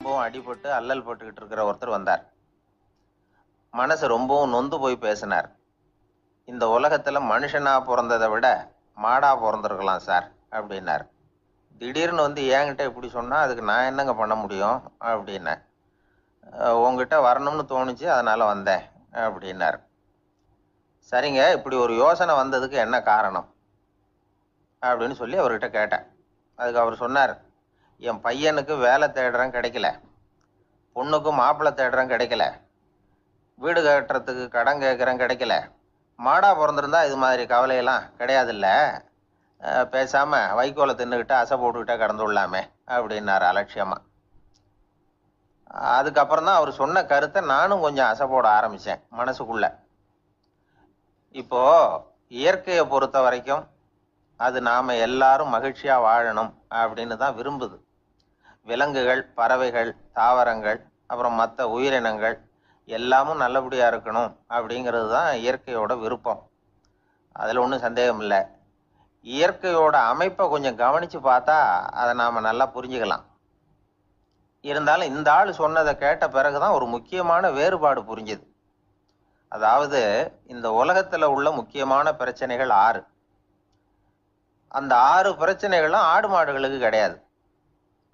ரொம்பவும் அடிபட்டு அல்லல் பட்டுக்கிட்டு இருக்கிற ஒருத்தர் வந்தார். மனசு ரொம்பவும் நொந்து போய் பேசினார். இந்த உலகத்துல மனுஷனா பிறந்ததை விட மாடா பிறந்திருக்கலாம் சார் அப்படின்னார். திடீர்னு வந்து என்கிட்ட இப்படி சொன்னா அதுக்கு நான் என்னங்க பண்ண முடியும் அப்படின்னேன். உங்ககிட்ட வரணும்னு தோணுச்சு, அதனால வந்தேன் அப்படின்னார். சரிங்க, இப்படி ஒரு யோசனை வந்ததுக்கு என்ன காரணம் அப்படின்னு சொல்லி அவர்கிட்ட கேட்டேன். அதுக்கு அவர் சொன்னார், என் பையனுக்கு வேலை தேடுறேன் கிடைக்கல, பொண்ணுக்கு மாப்பிள்ளை தேடுறேன் கிடைக்கல, வீடு கட்டுறதுக்கு கடன் கேட்குறேன் கிடைக்கல. மாடா பிறந்திருந்தா இது மாதிரி கவலையெல்லாம் கிடையாதுல்ல, பேசாம வைக்கோலை தின்னுக்கிட்டு அசை போட்டுக்கிட்டே கடந்து விடலாமே அப்படின்னாரு அலட்சியமா. அதுக்கப்புறம் தான் அவர் சொன்ன கருத்தை நானும் கொஞ்சம் அசை போட ஆரம்பிச்சேன் மனசுக்குள்ள. இப்போ இயற்கையை பொறுத்த வரைக்கும் அது நாம எல்லாரும் மகிழ்ச்சியா வாழணும் அப்படின்னு தான் விரும்புது. விலங்குகள், பறவைகள், தாவரங்கள், அப்புறம் மற்ற உயிரினங்கள் எல்லாமும் நல்லபடியா இருக்கணும் அப்படிங்கிறது தான் இயற்கையோட விருப்பம். அதுல ஒன்றும் சந்தேகம் இல்லை. இயற்கையோட அமைப்பை கொஞ்சம் கவனிச்சு பார்த்தா அதை நாம நல்லா புரிஞ்சுக்கலாம். இருந்தாலும் இந்த ஆள் சொன்னதை கேட்ட பிறகுதான் ஒரு முக்கியமான வேறுபாடு புரிஞ்சுது. அதாவது இந்த உலகத்துல உள்ள முக்கியமான பிரச்சனைகள் 6. அந்த 6 பிரச்சனைகளும் ஆடு மாடுகளுக்கு கிடையாது,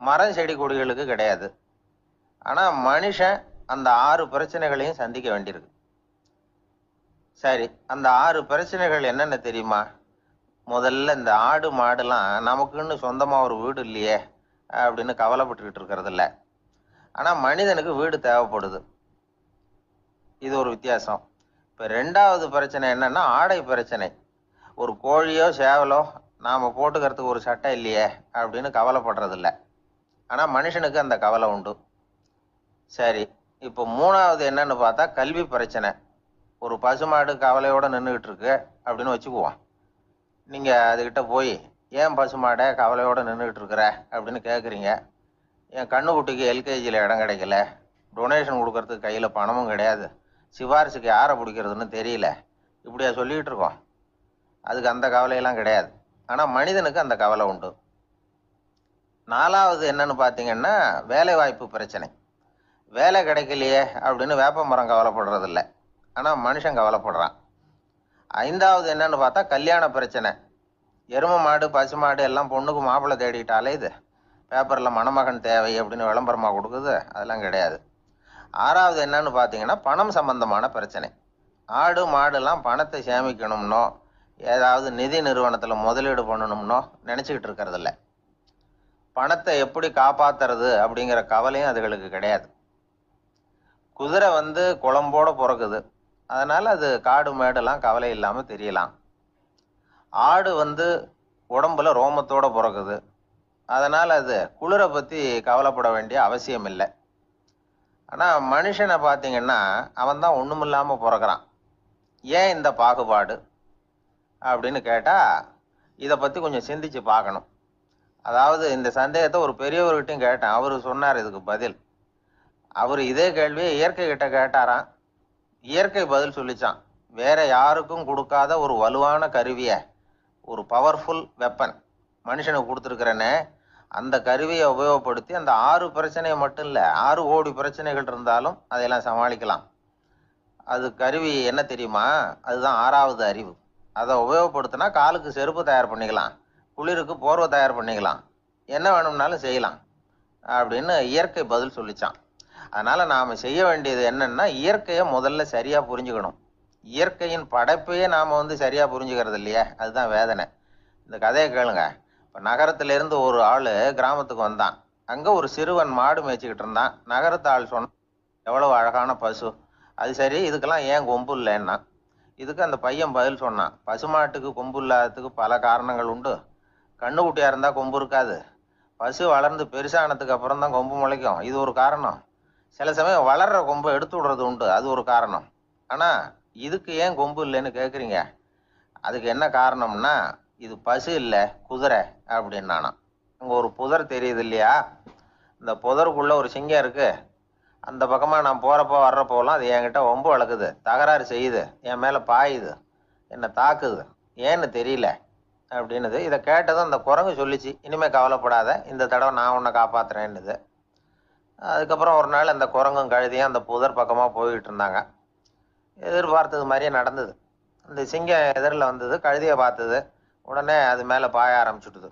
மரம் செடி கொடிகளுக்கு கிடையாது. ஆனா மனுஷன் அந்த 6 பிரச்சனைகளையும் சந்திக்க வேண்டியிருக்கு. சரி, அந்த 6 பிரச்சனைகள் என்னென்ன தெரியுமா? முதல்ல இந்த ஆடு மாடுலாம் நமக்குன்னு சொந்தமா ஒரு வீடு இல்லையே அப்படின்னு கவலைப்பட்டுக்கிட்டு இருக்கிறது இல்லை. ஆனா மனிதனுக்கு வீடு தேவைப்படுது. இது ஒரு வித்தியாசம். இப்ப 2வது பிரச்சனை என்னன்னா ஆடை பிரச்சனை. ஒரு கோழியோ சேவலோ நாம போட்டுக்கிறதுக்கு ஒரு சட்டை இல்லையே அப்படின்னு கவலைப்படுறது இல்லை. ஆனா மனுஷனுக்கு அந்த கவலை உண்டு. சரி, இப்போ 3வது என்னன்னு பார்த்தா கல்வி பிரச்சனை. ஒரு பசுமாடு கவலையோட நின்றுகிட்டு இருக்கு அப்படின்னு வச்சுக்குவோம். நீங்க அதுகிட்ட போய், ஏன் பசுமாடை கவலையோட நின்றுகிட்டு இருக்கிற அப்படின்னு கேட்குறீங்க. என் கண்ணுக்குட்டிக்கு எல்கேஜியில் இடம் கிடைக்கல, டொனேஷன் கொடுக்கறதுக்கு கையில் பணமும் கிடையாது, சிபாரிசுக்கு யாரை பிடிக்கிறதுன்னு தெரியல, இப்படியா சொல்லிக்கிட்டு இருக்கோம். அதுக்கு அந்த கவலையெல்லாம் கிடையாது. ஆனால் மனிதனுக்கு அந்த கவலை உண்டு. 4வது என்னன்னு பார்த்தீங்கன்னா வேலை வாய்ப்பு பிரச்சனை. வேலை கிடைக்கலையே அப்படின்னு வேப்ப மரம் கவலைப்படுறது இல்லை, ஆனால் மனுஷன் கவலைப்படுறான். 5வது என்னன்னு பார்த்தா கல்யாண பிரச்சனை. எருமை மாடு பசுமாடு எல்லாம் பொண்ணுக்கு மாப்பிள்ளை தேடிட்டாலே இது பேப்பரில் மணமகன் தேவை அப்படின்னு விளம்பரமாக கொடுக்குது, அதெல்லாம் கிடையாது. 6வது என்னன்னு பார்த்தீங்கன்னா பணம் சம்பந்தமான பிரச்சனை. ஆடு மாடுலாம் பணத்தை சேமிக்கணும்னோ ஏதாவது நிதி நிறுவனத்தில் முதலீடு பண்ணணும்னோ நினச்சிக்கிட்டு இருக்கிறது இல்லை. பணத்தை எப்படி காப்பாத்துறது அப்படிங்கிற கவலையும் அதுகளுக்கு கிடையாது. குதிரை வந்து குளம்போட பிறக்குது, அதனால அது காடு மேடெல்லாம் கவலை இல்லாமல் தெரியலாம். ஆடு வந்து உடம்புல ரோமத்தோட பிறக்குது, அதனால் அது குளிரை பற்றி கவலைப்பட வேண்டிய அவசியம் இல்லை. ஆனால் மனுஷனை பார்த்தீங்கன்னா அவன் தான் ஒன்றுமில்லாமல் பிறக்கிறான். ஏன் இந்த பாகுபாடு அப்படின்னு கேட்டால் இதை பற்றி கொஞ்சம் சிந்திச்சு பார்க்கணும். அதாவது இந்த சந்தேகத்தை ஒரு பெரியவர்கிட்டையும் கேட்டேன், அவர் சொன்னார் இதுக்கு பதில். அவர் இதே கேள்வியை இயற்கை கிட்ட கேட்டாராம். இயற்கை பதில் சொல்லிச்சான், வேற யாருக்கும் கொடுக்காத ஒரு வலுவான கருவியை, ஒரு பவர்ஃபுல் வெப்பன் மனுஷனுக்கு கொடுத்துருக்கிறேன்னு, அந்த கருவியை உபயோகப்படுத்தி அந்த 6 பிரச்சனையை மட்டும் இல்லை 6 கோடி பிரச்சனைகள் இருந்தாலும் அதையெல்லாம் சமாளிக்கலாம். அது கருவி என்ன தெரியுமா? அதுதான் 6வது அறிவு. அதை உபயோகப்படுத்தினா காலுக்கு செருப்பு தயார் பண்ணிக்கலாம், குளிருக்கு போர்வை தயார் பண்ணிக்கலாம், என்ன வேணும்னாலும் செய்யலாம் அப்படின்னு இயற்கை பதில் சொல்லிச்சான். அதனால நாம செய்ய வேண்டியது என்னன்னா இயற்கையை முதல்ல சரியா புரிஞ்சுக்கணும். இயற்கையின் படைப்பையே நாம வந்து சரியா புரிஞ்சுக்கிறது இல்லையே, அதுதான் வேதனை. இந்த கதையை கேளுங்க. இப்போ நகரத்திலிருந்து ஒரு ஆள் கிராமத்துக்கு வந்தான். அங்கே ஒரு சிறுவன் மாடு மேய்ச்சிக்கிட்டு இருந்தான். நகரத்து ஆள் சொன்ன, எவ்வளவு அழகான பசு, அது சரி இதுக்கெல்லாம் ஏன் கொம்பு இல்லைன்னா. இதுக்கு அந்த பையன் பதில் சொன்னான், பசுமாட்டுக்கு கொம்பு இல்லாததுக்கு பல காரணங்கள் உண்டு. கண்ணுக்குட்டியாக இருந்தால் கொம்பு இருக்காது, பசு வளர்ந்து பெருசானதுக்கு அப்புறம் தான் கொம்பு முளைக்கும், இது ஒரு காரணம். சில சமயம் வளர்ற கொம்பை எடுத்து விடுறது உண்டு, அது ஒரு காரணம். ஆனால் இதுக்கு ஏன் கொம்பு இல்லைன்னு கேட்குறீங்க, அதுக்கு என்ன காரணம்னா இது பசு இல்லை குதிரை அப்படின்னானா. அங்கே ஒரு புதர் தெரியுது இல்லையா, இந்த புதருக்குள்ள ஒரு சிங்கம் இருக்கு. அந்த பக்கமாக நான் போகிறப்போ வர்றப்போலாம் அது என்கிட்ட ஒம்பு வளர்க்குது, தகராறு செய்யுது, என் மேலே பாயுது, என்னை தாக்குது, ஏன்னு தெரியல அப்படின்னுது. இதை கேட்டதும் அந்த குரங்கு சொல்லிச்சு, இனிமேல் கவலைப்படாத, இந்த தடவை நான் உன்னை காப்பாற்றுறேன்னுது. அதுக்கப்புறம் ஒரு நாள் அந்த குரங்கும் கழுதையும் அந்த புதர் பக்கமாக போய்கிட்டு இருந்தாங்க. எதிர்பார்த்தது மாதிரியே நடந்தது. இந்த சிங்கம் எதிரில் வந்தது, கழுதையை பார்த்தது, உடனே அது மேலே பாய ஆரம்பிச்சுட்டுது.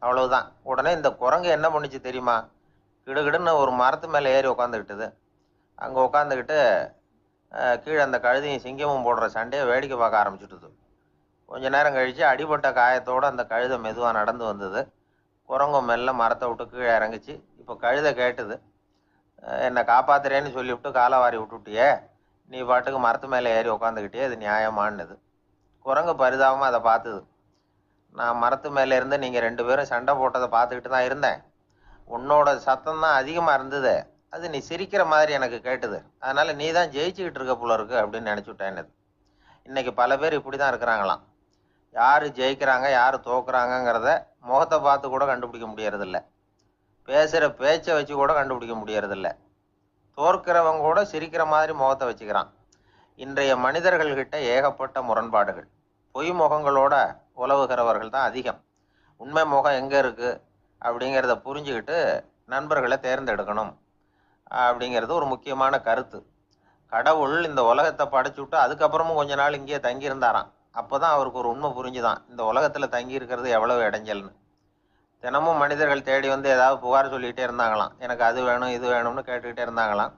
அவ்வளவுதான். உடனே இந்த குரங்கு என்ன பண்ணுச்சு தெரியுமா? கிடுகிடுன்னு ஒரு மரத்து மேலே ஏறி உட்காந்துக்கிட்டுது. அங்கே உட்காந்துக்கிட்டு கீழே அந்த கழுதையும் சிங்கமும் போடுற சண்டையை வேடிக்கை பார்க்க ஆரம்பிச்சுட்டுது. கொஞ்ச நேரம் கழித்து அடிபட்ட காயத்தோடு அந்த கழுதை மெதுவாக நடந்து வந்தது. குரங்கும் மெல்ல மரத்தை விட்டு கீழே இறங்குச்சு. இப்போ கழுதை கேட்டுது, என்னை காப்பாத்துறேன்னு சொல்லிவிட்டு காலை வாரி விட்டுட்டியே, நீ பாட்டுக்கு மரத்து மேலே ஏறி உட்காந்துக்கிட்டே, அது நியாயமானது. குரங்கு பரிதாபமாக அதை பார்த்துது. நான் மரத்து மேலே இருந்து நீங்கள் 2 பேரும் சண்டை போட்டதை பார்த்துக்கிட்டு தான் இருந்தேன். உன்னோட சத்தம் தான் அதிகமாக இருந்தது, அது நீ சிரிக்கிற மாதிரி எனக்கு கேட்டுது. அதனால் நீ தான் ஜெயிச்சுக்கிட்டு இருக்க போல இருக்கு அப்படின்னு நினச்சிவிட்டேன். இன்னைக்கு பல பேர் இப்படி தான் இருக்கிறாங்களாம். யார் ஜெயிக்கிறாங்க யார் தோக்குறாங்கங்கிறத முகத்தை பார்த்து கூட கண்டுபிடிக்க முடியறதில்ல. பேசுகிற பேச்சை வச்சு கூட கண்டுபிடிக்க முடியறதில்ல. தோற்கிறவங்க கூட சிரிக்கிற மாதிரி முகத்தை வச்சுக்கிறான். இன்றைய மனிதர்கள்கிட்ட ஏகப்பட்ட முரண்பாடுகள். பொய் முகங்களோட உலவுகிறவர்கள் தான் அதிகம். உண்மை முகம் எங்கே இருக்குது அப்படிங்கிறத புரிஞ்சுக்கிட்டு நண்பர்களை தேர்ந்தெடுக்கணும் அப்படிங்கிறது ஒரு முக்கியமான கருத்து. கடவுள் இந்த உலகத்தை படைச்சுட்டு அதுக்கப்புறமும் கொஞ்ச நாள் இங்கேயே தங்கியிருந்தாராம். அப்போ தான் அவருக்கு ஒரு உண்மை புரிஞ்சுதான், இந்த உலகத்தில் தங்கி இருக்கிறது எவ்வளவு இடைஞ்சல்னு. தினமும் மனிதர்கள் தேடி வந்து ஏதாவது புகார் சொல்லிகிட்டே இருந்தாங்களாம். எனக்கு அது வேணும் இது வேணும்னு கேட்டுக்கிட்டே இருந்தாங்களாம்.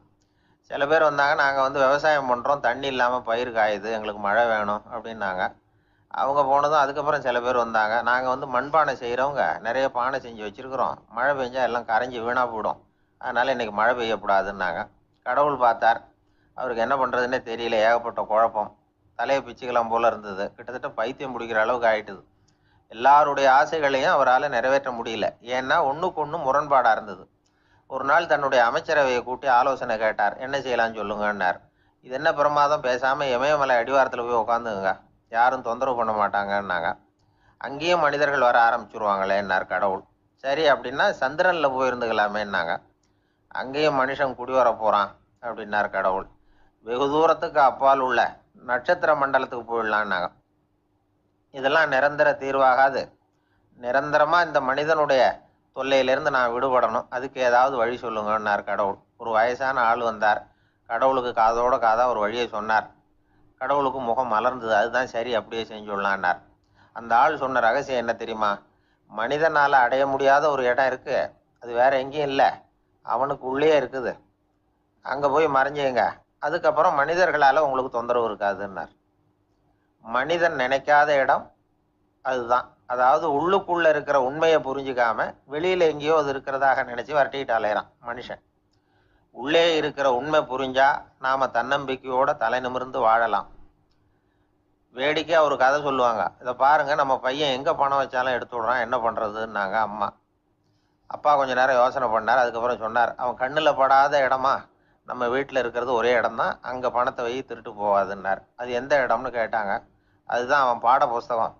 சில பேர் வந்தாங்க, நாங்கள் வந்து விவசாயம் பண்ணுறோம், தண்ணி இல்லாமல் பயிர் காயுது, எங்களுக்கு மழை வேணும் அப்படின்னாங்க. அவங்க போனதும் அதுக்கப்புறம் சில பேர் வந்தாங்க, நாங்கள் வந்து மண்பானை செய்கிறவங்க, நிறைய பானை செஞ்சு வச்சுருக்குறோம், மழை பெஞ்சால் எல்லாம் கரைஞ்சி வீணாக போயிடும், அதனால் இன்றைக்கி மழை பெய்யக்கூடாதுன்னாங்க. கடவுள் பார்த்தார், அவருக்கு என்ன பண்ணுறதுன்னே தெரியல, ஏகப்பட்ட குழப்பம், தலையை பிச்சுக்கலாம் போல் இருந்தது, கிட்டத்தட்ட பைத்தியம் பிடிக்கிற அளவுக்கு ஆயிட்டுது. எல்லாருடைய ஆசைகளையும் அவரால் நிறைவேற்ற முடியல. ஏன்னா ஒன்றுக்கு ஒன்று முரண்பாடாக இருந்தது. ஒரு நாள் தன்னுடைய அமைச்சரவையை கூட்டி ஆலோசனை கேட்டார். என்ன செய்யலான்னு சொல்லுங்கன்னார். இது என்ன பிரமாதம், பேசாமல் இமயமலை அடிவாரத்தில் போய் உட்காந்துங்க, யாரும் தொந்தரவு பண்ண மாட்டாங்கன்னாங்க. அங்கேயும் மனிதர்கள் வர ஆரம்பிச்சுருவாங்களேன்னார் கடவுள். சரி அப்படின்னா சந்திரனில் போயிருந்துக்கலாமேன்னாங்க. அங்கேயும் மனுஷன் குடி வர போகிறான் அப்படின்னார் கடவுள். வெகு தூரத்துக்கு அப்பால் உள்ள நட்சத்திர மண்டலத்துக்கு போயிடலான்னாங்க. இதெல்லாம் நிரந்தர தீர்வாகாது, நிரந்தரமாக இந்த மனிதனுடைய தொல்லையிலேருந்து நான் விடுபடணும், அதுக்கு ஏதாவது வழி சொல்லுங்கன்னார் கடவுள். ஒரு வயசான ஆள் வந்தார். கடவுளுக்கு காதோட காதாக ஒரு வழியை சொன்னார். கடவுளுக்கு முகம் மலர்ந்தது. அதுதான் சரி, அப்படியே செஞ்சுடலான்னார். அந்த ஆள் சொன்ன ரகசியம் என்ன தெரியுமா? மனிதனால் அடைய முடியாத ஒரு இடம் இருக்குது, அது வேற எங்கேயும் இல்லை, அவனுக்கு உள்ளே இருக்குது, அங்கே போய் மறைஞ்சுங்க, அதுக்கப்புறம் மனிதர்களால் உங்களுக்கு தொந்தரவு இருக்காதுன்னார். மனிதன் நினைக்காத இடம் அதுதான். அதாவது உள்ளுக்குள்ள இருக்கிற உண்மையை புரிஞ்சுக்காம வெளியில எங்கேயோ அது இருக்கிறதாக நினைச்சு வரட்டிக்கிட்டு அலையிறான் மனுஷன். உள்ளே இருக்கிற உண்மை புரிஞ்சா நாம தன்னம்பிக்கையோட தலை நிமிர்ந்து வாழலாம். வேடிக்கையா ஒரு கதை சொல்லுவாங்க, இதை பாருங்க, நம்ம பையன் எங்க பணம் வச்சாலும் எடுத்து விடுறான், என்ன பண்றதுன்னாங்க அம்மா. அப்பா கொஞ்ச நேரம் யோசனை பண்ணார். அதுக்கப்புறம் சொன்னார், அவன் கண்ணில் படாத இடமா, நம்ம வீட்டில் இருக்கிறது ஒரே இடம் தான், அங்கே பணத்தை வை திருட்டு போகாதுன்னார். அது எந்த இடம்னு கேட்டாங்க. அதுதான் அவன் பாட புஸ்தகம்,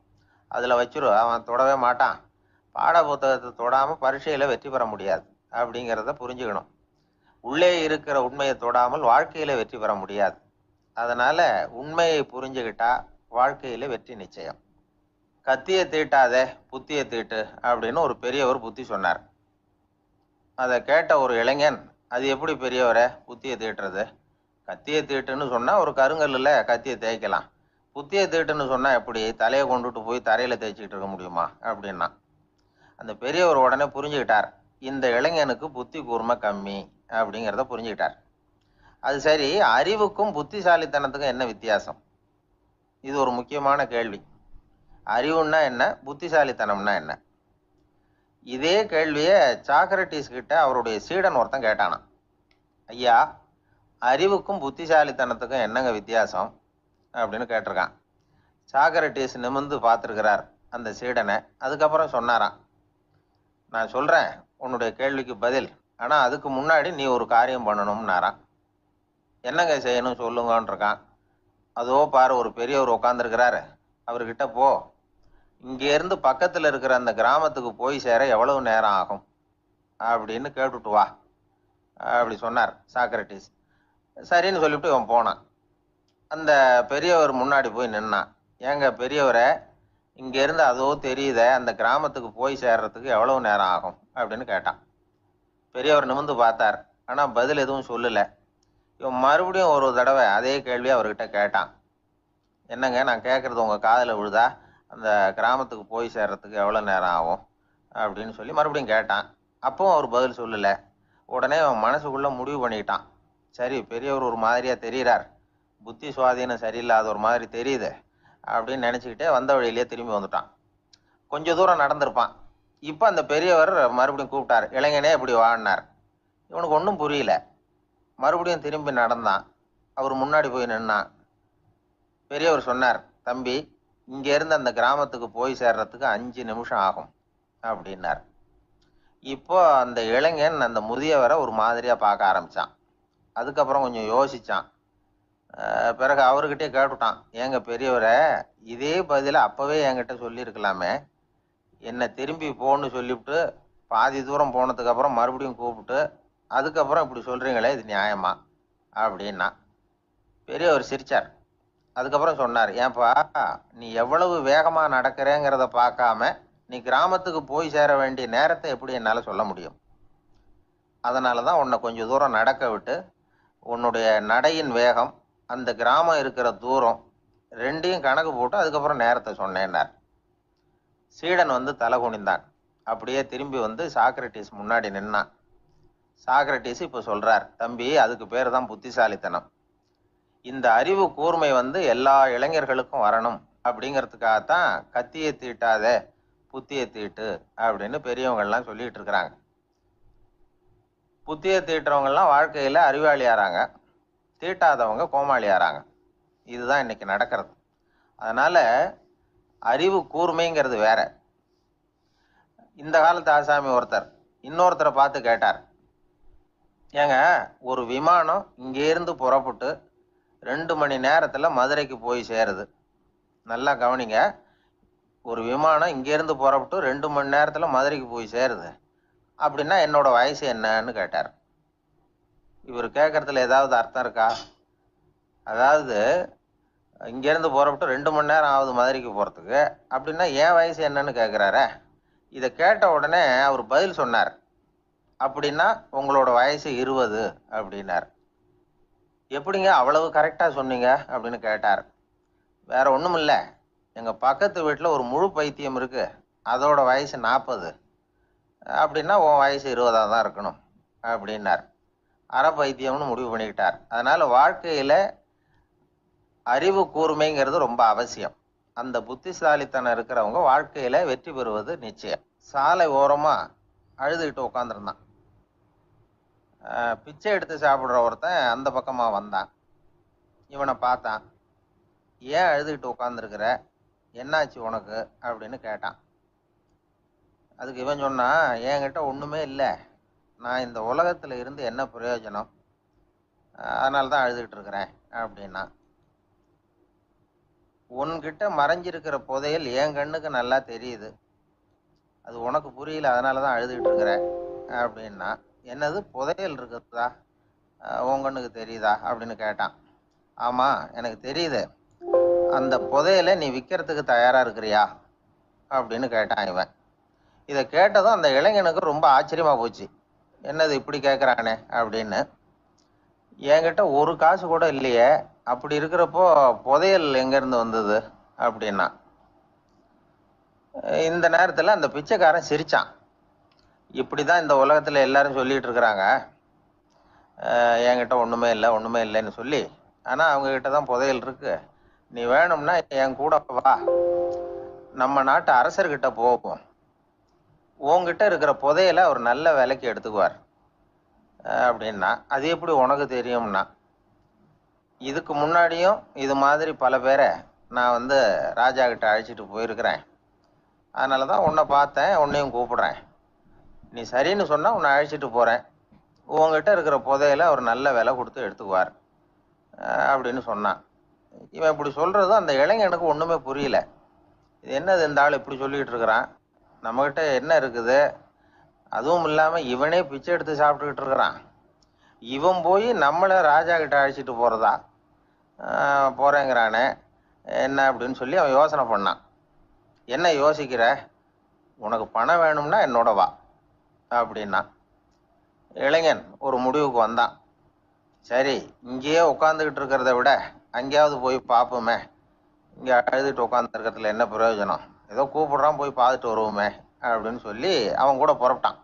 அதில் வச்சிரு, அவன் தொடவே மாட்டான், பாட புத்தகத்தை தொடாமல் பரீட்சையில் வெற்றி பெற முடியாது அப்படிங்கிறத புரிஞ்சுக்கணும். உள்ளே இருக்கிற உண்மையை தொடாமல் வாழ்க்கையில் வெற்றி பெற முடியாது. அதனால் உண்மையை புரிஞ்சுக்கிட்டா வாழ்க்கையில் வெற்றி நிச்சயம். கத்தியை தீட்டாதே புத்தியை தீட்டு அப்படின்னு ஒரு பெரியவர் புத்தி சொன்னார். அதை கேட்ட ஒரு இளைஞன், அது எப்படி பெரியவரை புத்தியை தீட்டுறது, கத்தியை தீட்டுன்னு சொன்னால் ஒரு கருங்கல்லில் கத்தியை தேய்க்கலாம், புத்தியை தீட்டுன்னு சொன்னால் எப்படி தலையை கொண்டுட்டு போய் தரையில் தேய்ச்சிக்கிட்டு இருக்க முடியுமா அப்படின்னா. அந்த பெரியவர் உடனே புரிஞ்சுக்கிட்டார், இந்த இளைஞனுக்கு புத்தி கூர்மை கம்மி அப்படிங்கிறத புரிஞ்சுக்கிட்டார். அது சரி, அறிவுக்கும் புத்திசாலித்தனத்துக்கும் என்ன வித்தியாசம்? இது ஒரு முக்கியமான கேள்வி. அறிவுன்னா என்ன, புத்திசாலித்தனம்னா என்ன? இதே கேள்வியை சாக்ரட்டிஸ் கிட்ட அவருடைய சீடன் ஒருத்தன் கேட்டானான். ஐயா, அறிவுக்கும் புத்திசாலித்தனத்துக்கும் என்னங்க வித்தியாசம் அப்படின்னு கேட்டிருக்கான். சாக்ரட்டிஸ் நிமிர்ந்து பார்த்துருக்கிறார் அந்த சீடனை. அதுக்கப்புறம் சொன்னாராம், நான் சொல்கிறேன் உன்னுடைய கேள்விக்கு பதில், ஆனால் அதுக்கு முன்னாடி நீ ஒரு காரியம் பண்ணணும்னாரான். என்னங்க செய்யணும் சொல்லுங்கன்னு இருக்கான். அதோ பாரு, ஒரு பெரியவர் உட்காந்துருக்கிறாரு, அவர்கிட்ட போ, இங்கேருந்து பக்கத்தில் இருக்கிற அந்த கிராமத்துக்கு போய் சேர எவ்வளவு நேரம் ஆகும் அப்படின்னு கேட்டுட்டு வா அப்படி சொன்னார் சாக்ரட்டிஸ். சரின்னு சொல்லிவிட்டு இவன் போனான். அந்த பெரியவர் முன்னாடி போய் நின்னான். ஏங்க பெரியவரை, இங்கேருந்து அதோ தெரியுத அந்த கிராமத்துக்கு போய் சேர்றதுக்கு எவ்வளவு நேரம் ஆகும் அப்படின்னு கேட்டான். பெரியவர் நிமிர்ந்து பார்த்தார். ஆனால் பதில் எதுவும் சொல்லலை. இவன் மறுபடியும் ஒரு தடவை அதே கேள்வியை அவர்கிட்ட கேட்டான். என்னங்க, நான் கேட்குறது உங்கள் காதில் விழுதா? அந்த கிராமத்துக்கு போய் சேர்றதுக்கு எவ்வளோ நேரம் ஆகும் அப்படின்னு சொல்லி மறுபடியும் கேட்டான். அப்பவும் அவர் பதில் சொல்லலை. உடனே அவன் மனசுக்குள்ளே முடிவு பண்ணிக்கிட்டான், சரி பெரியவர் ஒரு மாதிரியாக தெரிகிறார், புத்தி சுவாதீனம் சரியில்லாத ஒரு மாதிரி தெரியுது அப்படின்னு நினச்சிக்கிட்டே வந்த வழியிலேயே திரும்பி வந்துட்டான். கொஞ்சம் தூரம் நடந்திருப்பான். இப்போ அந்த பெரியவர் மறுபடியும் கூப்பிட்டார், இளைஞனே இப்படி வாடினார். இவனுக்கு ஒன்றும் புரியல. மறுபடியும் திரும்பி நடந்தான். அவர் முன்னாடி போய் நின்னான். பெரியவர் சொன்னார், தம்பி, இங்கேருந்து அந்த கிராமத்துக்கு போய் சேர்றதுக்கு 5 நிமிஷம் ஆகும் அப்படின்னார். இப்போ அந்த இளைஞன் அந்த முதியவரை ஒரு மாதிரியாக பார்க்க ஆரம்பித்தான். அதுக்கப்புறம் கொஞ்சம் யோசித்தான். பிறகு அவர்கிட்டே கேட்டுட்டான், ஏங்க பெரியவரை, இதே பதிலை அப்போவே என்கிட்ட சொல்லியிருக்கலாமே, என்னை திரும்பி போன்னு சொல்லிவிட்டு பாதி தூரம் போனதுக்கப்புறம் மறுபடியும் கூப்பிட்டு அதுக்கப்புறம் இப்படி சொல்கிறீங்களே, இது நியாயமா அப்படின்னா. பெரியவர் சிரித்தார். அதுக்கப்புறம் சொன்னார், ஏன்பா, நீ எவ்வளவு வேகமாக நடக்கிறேங்கிறத பார்க்காம நீ கிராமத்துக்கு போய் சேர வேண்டிய நேரத்தை எப்படி என்னால் சொல்ல முடியும்? அதனால தான் உன்னை கொஞ்சம் தூரம் நடக்க விட்டு உன்னுடைய நடையின் வேகம், அந்த கிராமம் இருக்கிற தூரம் ரெண்டையும் கணக்கு போட்டு அதுக்கப்புறம் நேரத்தை சொன்னேன்னார். சீடன் வந்து தலை குனிந்தான். அப்படியே திரும்பி வந்து சாக்ரட்டிஸ் முன்னாடி நின்னான். சாக்ரட்டிஸ் இப்போ சொல்றார், தம்பி, அதுக்கு பேர் தான் புத்திசாலித்தனம். இந்த அறிவு கூர்மை வந்து எல்லா இளைஞர்களுக்கும் வரணும் அப்படிங்கிறதுக்காகத்தான் கத்தியை தீட்டாத புத்தியை தீட்டு அப்படின்னு பெரியவங்கள்லாம் சொல்லிட்டு இருக்கிறாங்க. புத்தியை தீட்டுறவங்கெல்லாம் வாழ்க்கையில் அறிவாளி ஆறாங்க, தீட்டாதவங்க கோமாளி ஆறாங்க. இதுதான் இன்னைக்கு நடக்கிறது. அதனால அறிவு கூர்மைங்கிறது வேற. இந்த காலத்து ஆசாமி ஒருத்தர் இன்னொருத்தரை பார்த்து கேட்டார், ஏங்க, ஒரு விமானம் இங்கேருந்து புறப்பட்டு 2 மணி நேரத்தில் மதுரைக்கு போய் சேருது. நல்லா கவனிங்க, ஒரு விமானம் இங்கேருந்து புறப்பட்டு 2 மணி நேரத்தில் மதுரைக்கு போய் சேருது அப்படின்னா என்னோட வயசு என்னன்னு கேட்டார். இவர் கேட்கறதுல ஏதாவது அர்த்தம் இருக்கா? அதாவது இங்கேருந்து புறப்பட்டு 2 மணி நேரம் ஆகுது மதுரைக்கு போகிறதுக்கு, அப்படின்னா என் வயசு என்னன்னு கேட்குறாரு. இதை கேட்ட உடனே அவர் பதில் சொன்னார், அப்படின்னா உங்களோட வயசு 20 அப்படின்னார். எப்படிங்க அவ்வளவு கரெக்டாக சொன்னீங்க அப்படின்னு கேட்டார். வேற ஒன்றும் இல்லை, எங்கள் பக்கத்து வீட்டில் ஒரு முழு பைத்தியம் இருக்கு, அதோட வயசு 40, அப்படின்னா உன் வயசு 20 தான் இருக்கணும் அப்படின்னார். அரை பைத்தியம்னு முடிவு பண்ணிக்கிட்டார். அதனால வாழ்க்கையில் அறிவு கூர்மைங்கிறது ரொம்ப அவசியம். அந்த புத்திசாலித்தனம் இருக்கிறவங்க வாழ்க்கையில வெற்றி பெறுவது நிச்சயம். சாலை ஓரமா அழுதுகிட்டு உட்காந்துருந்தான். பிச்சை எடுத்து சாப்பிட்ற ஒருத்தன் அந்த பக்கமா வந்தான். இவனை பார்த்தான். ஏன் அழுதுகிட்டு உட்காந்துருக்கிற, என்னாச்சு உனக்கு அப்படின்னு கேட்டான். அதுக்கு இவன் சொன்னான், என்கிட்ட ஒண்ணுமே இல்லை, நான் இந்த உலகத்துல இருந்து என்ன பிரயோஜனம், அதனால தான் அழுதுகிட்டு இருக்கிறேன் அப்படின்னா. உன்கிட்ட மறைஞ்சிருக்கிற புதையல் என் கண்ணுக்கு நல்லா தெரியுது, அது உனக்கு புரியல, அதனால தான் அழுதுகிட்டு இருக்கிற அப்படின்னா. என்னது, புதையல் இருக்குதா, உன் கண்ணுக்கு தெரியுதா அப்படின்னு கேட்டான். ஆமா, எனக்கு தெரியுது, அந்த புதையலை நீ விற்கிறதுக்கு தயாரா இருக்கிறியா அப்படின்னு கேட்டான் இவன். இதை கேட்டதும் அந்த இளைஞனுக்கு ரொம்ப ஆச்சரியமா போச்சு. என்னது இப்படி கேட்குறானே அப்படின்னு. என்கிட்ட ஒரு காசு கூட இல்லையே, அப்படி இருக்கிறப்போ புதையல் எங்கேருந்து வந்தது அப்படின்னா. இந்த நேரத்தில் அந்த பிச்சைக்காரன் சிரிச்சான். இப்படி தான் இந்த உலகத்தில் எல்லாரும் சொல்லிட்டு இருக்கிறாங்க, என்கிட்ட ஒன்றுமே இல்லை ஒன்றுமே இல்லைன்னு சொல்லி. ஆனால் அவங்கக்கிட்ட தான் புதையல் இருக்கு. நீ வேணும்னா என் கூட வா, நம்ம நாட்டு அரசர்கிட்ட போவோம், உங்ககிட்ட இருக்கிற புதையலை அவர் நல்ல விலைக்கு எடுத்துக்குவார் அப்படின்னா. அது எப்படி உனக்கு தெரியும்னா, இதுக்கு முன்னாடியும் இது மாதிரி பல பேரை நான் வந்து ராஜா கிட்ட அழைச்சிட்டு போயிருக்கிறேன், அதனால தான் உன்னை பார்த்தேன், உன்னையும் கூப்பிடுறேன், நீ சரின்னு சொன்னால் உன்னை அழைச்சிட்டு போகிறேன், உங்ககிட்ட இருக்கிற புதையலை அவர் நல்ல விலை கொடுத்து எடுத்துக்குவார் அப்படின்னு சொன்னான். இவன் இப்படி சொல்கிறதும் அந்த இளைஞனுக்கு ஒன்றுமே புரியல. இது என்னது, இந்த ஆள் இப்படி சொல்லிக்கிட்டு இருக்கிறான், நம்மக்கிட்ட என்ன இருக்குது, அதுவும் இல்லாமல் இவனே பிச்சை எடுத்து சாப்பிட்டுக்கிட்டு இருக்கிறான், இவன் போய் நம்மளை ராஜா கிட்ட அழைச்சிட்டு போகிறதா, போகிறேங்கிறானே என்ன அப்படின்னு சொல்லி அவன் யோசனை பண்ணான். என்ன யோசிக்கிற, உனக்கு பணம் வேணும்னா என்னோட வா அப்படின்னா. இளைஞன் ஒரு முடிவுக்கு வந்தான். சரி, இங்கேயே உட்காந்துக்கிட்டு இருக்கிறத விட அங்கேயாவது போய் பார்ப்போமே, இங்கே அழுதுட்டு உட்காந்துருக்கிறதுல என்ன பிரயோஜனம், ஏதோ கூப்பிடுறான் போய் பார்த்துட்டு வருவோமே அப்படின்னு சொல்லி அவன் கூட புறப்பட்டான்.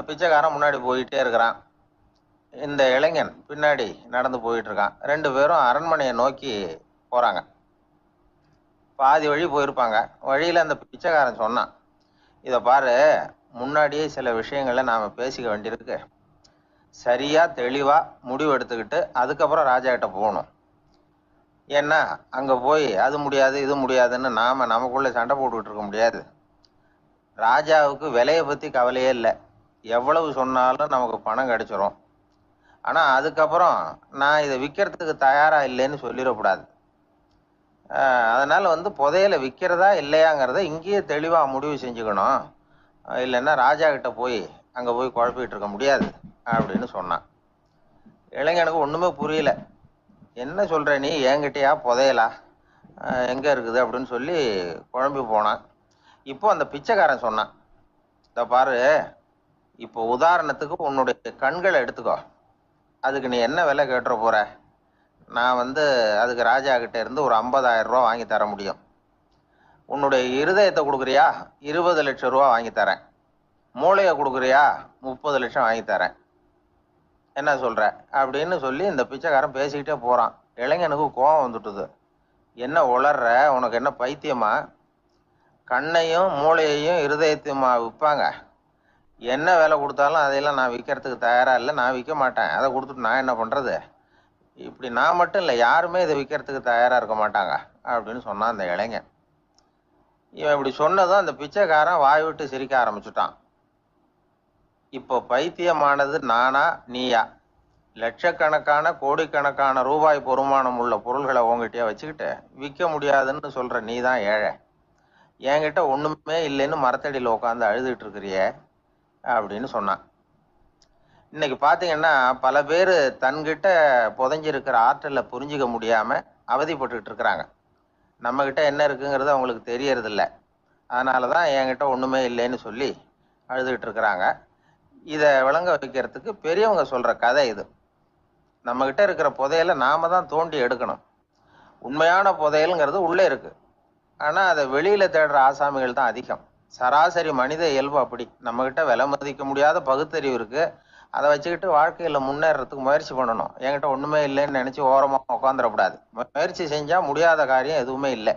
பிச்சைக்காரன் முன்னாடி போயிட்டே இருக்கிறான், இந்த இளைஞன் பின்னாடி நடந்து போயிட்டு இருக்கான். ரெண்டு பேரும் அரண்மனையை நோக்கி போறாங்க. பாதி வழி போயிருப்பாங்க. வழியில அந்த பிச்சைக்காரன் சொன்னான், இதை பாரு, முன்னாடியே சில விஷயங்களை நாம பேசிக்க வேண்டியிருக்கு. சரியா தெளிவா முடிவு எடுத்துக்கிட்டு அதுக்கப்புறம் ராஜா கிட்ட போகணும். ஏன்னா அங்க போய் அது முடியாது இது முடியாதுன்னு நாம நமக்குள்ள சண்டை போட்டுக்கிட்டு இருக்க முடியாது. ராஜாவுக்கு விலையை பத்தி கவலையே இல்லை, எவ்வளவு சொன்னாலும் நமக்கு பணம் கிடைச்சிரும். ஆனா அதுக்கப்புறம் நான் இதை விற்கிறதுக்கு தயாரா இல்லைன்னு சொல்லிடக்கூடாது. அதனால புதையலை விற்கிறதா இல்லையாங்கிறத இங்கேயே தெளிவா முடிவு செஞ்சுக்கணும். இல்லைன்னா ராஜா கிட்ட போய் அங்க போய் குழப்பிட்டு இருக்க முடியாது அப்படின்னு சொன்னான். இளைஞனுக்கு ஒண்ணுமே புரியல. என்ன சொல்ற நீ, என்கிட்டயா புதையலா, எங்க இருக்குது அப்படின்னு சொல்லி குழம்பி போனான். இப்போ அந்த பிச்சைக்காரன் சொன்னான், இத பாரு, இப்போ உதாரணத்துக்கு உன்னுடைய கண்களை எடுத்துக்கோ, அதுக்கு நீ என்ன விலை கேட்டுற போற? நான் அதுக்கு ராஜா கிட்ட இருந்து ஒரு 50,000 ரூபா வாங்கி தர முடியும். உன்னுடைய இருதயத்தை கொடுக்குறியா, 20 லட்சம் ரூபா வாங்கி தரேன். மூளையை கொடுக்குறியா, 30 லட்சம் வாங்கி தரேன். என்ன சொல்ற அப்படின்னு சொல்லி இந்த பிச்சைக்காரன் பேசிக்கிட்டே போறான். இளைஞனுக்கு கோபம் வந்துட்டுது. என்ன உளர்ற, உனக்கு என்ன பைத்தியமா? கண்ணையும் மூளையையும் இருதயத்தையுமா விற்பாங்க? என்ன விலை கொடுத்தாலும் அதையெல்லாம் நான் விற்கிறதுக்கு தயாரா இல்லை, நான் விற்க மாட்டேன். அதை கொடுத்துட்டு நான் என்ன பண்றது? இப்படி நான் மட்டும் இல்லை, யாருமே இதை விற்கிறதுக்கு தயாரா இருக்க மாட்டாங்க அப்படின்னு சொன்னான் அந்த இளைஞன். இவன் இப்படி சொன்னதும் அந்த பிச்சைக்காரன் வாய் விட்டு சிரிக்க ஆரம்பிச்சுட்டான். இப்போ பைத்தியமானது நானா நீயா? லட்சக்கணக்கான கோடிக்கணக்கான ரூபாய் பொறுமானம் உள்ள பொருள்களை உங்ககிட்டயே வச்சுக்கிட்டு விற்க முடியாதுன்னு சொல்ற நீ தான் ஏழை. என்கிட்ட ஒண்ணுமே இல்லைன்னு மரத்தடியில் உட்காந்து அழுதுட்டு இருக்கிறியே அப்படின்னு சொன்னான். இன்னைக்கு பாத்தீங்கன்னா பல பேர் தன்கிட்ட புதைஞ்சிருக்கிற ஆற்றலை புரிஞ்சிக்க முடியாம அவதிப்பட்டுக்கிட்டு இருக்கிறாங்க. நம்ம கிட்ட என்ன இருக்குங்கிறது அவங்களுக்கு தெரியறது இல்லை. அதனாலதான் என்கிட்ட ஒண்ணுமே இல்லைன்னு சொல்லி அழுதுகிட்டு இருக்கிறாங்க. இதை விளங்க வைக்கிறதுக்கு பெரியவங்க சொல்ற கதை இது. நம்ம கிட்ட இருக்கிற புதையலை நாம தான் தோண்டி எடுக்கணும். உண்மையான புதையலுங்கிறது உள்ளே இருக்கு, ஆனா அதை வெளியில தேடுற ஆசாமிகள் தான் அதிகம். சராசரி மனித இயல்பு அப்படி. நம்ம கிட்ட விலை மதிக்க முடியாத பகுத்தறிவு இருக்கு, அதை வச்சுக்கிட்டு வாழ்க்கையில முன்னேறதுக்கு முயற்சி பண்ணணும். என்கிட்ட ஒண்ணுமே இல்லைன்னு நினைச்சு ஓரமா உட்காந்துடக்கூடாது. முயற்சி செஞ்சா முடியாத காரியம் எதுவுமே இல்லை.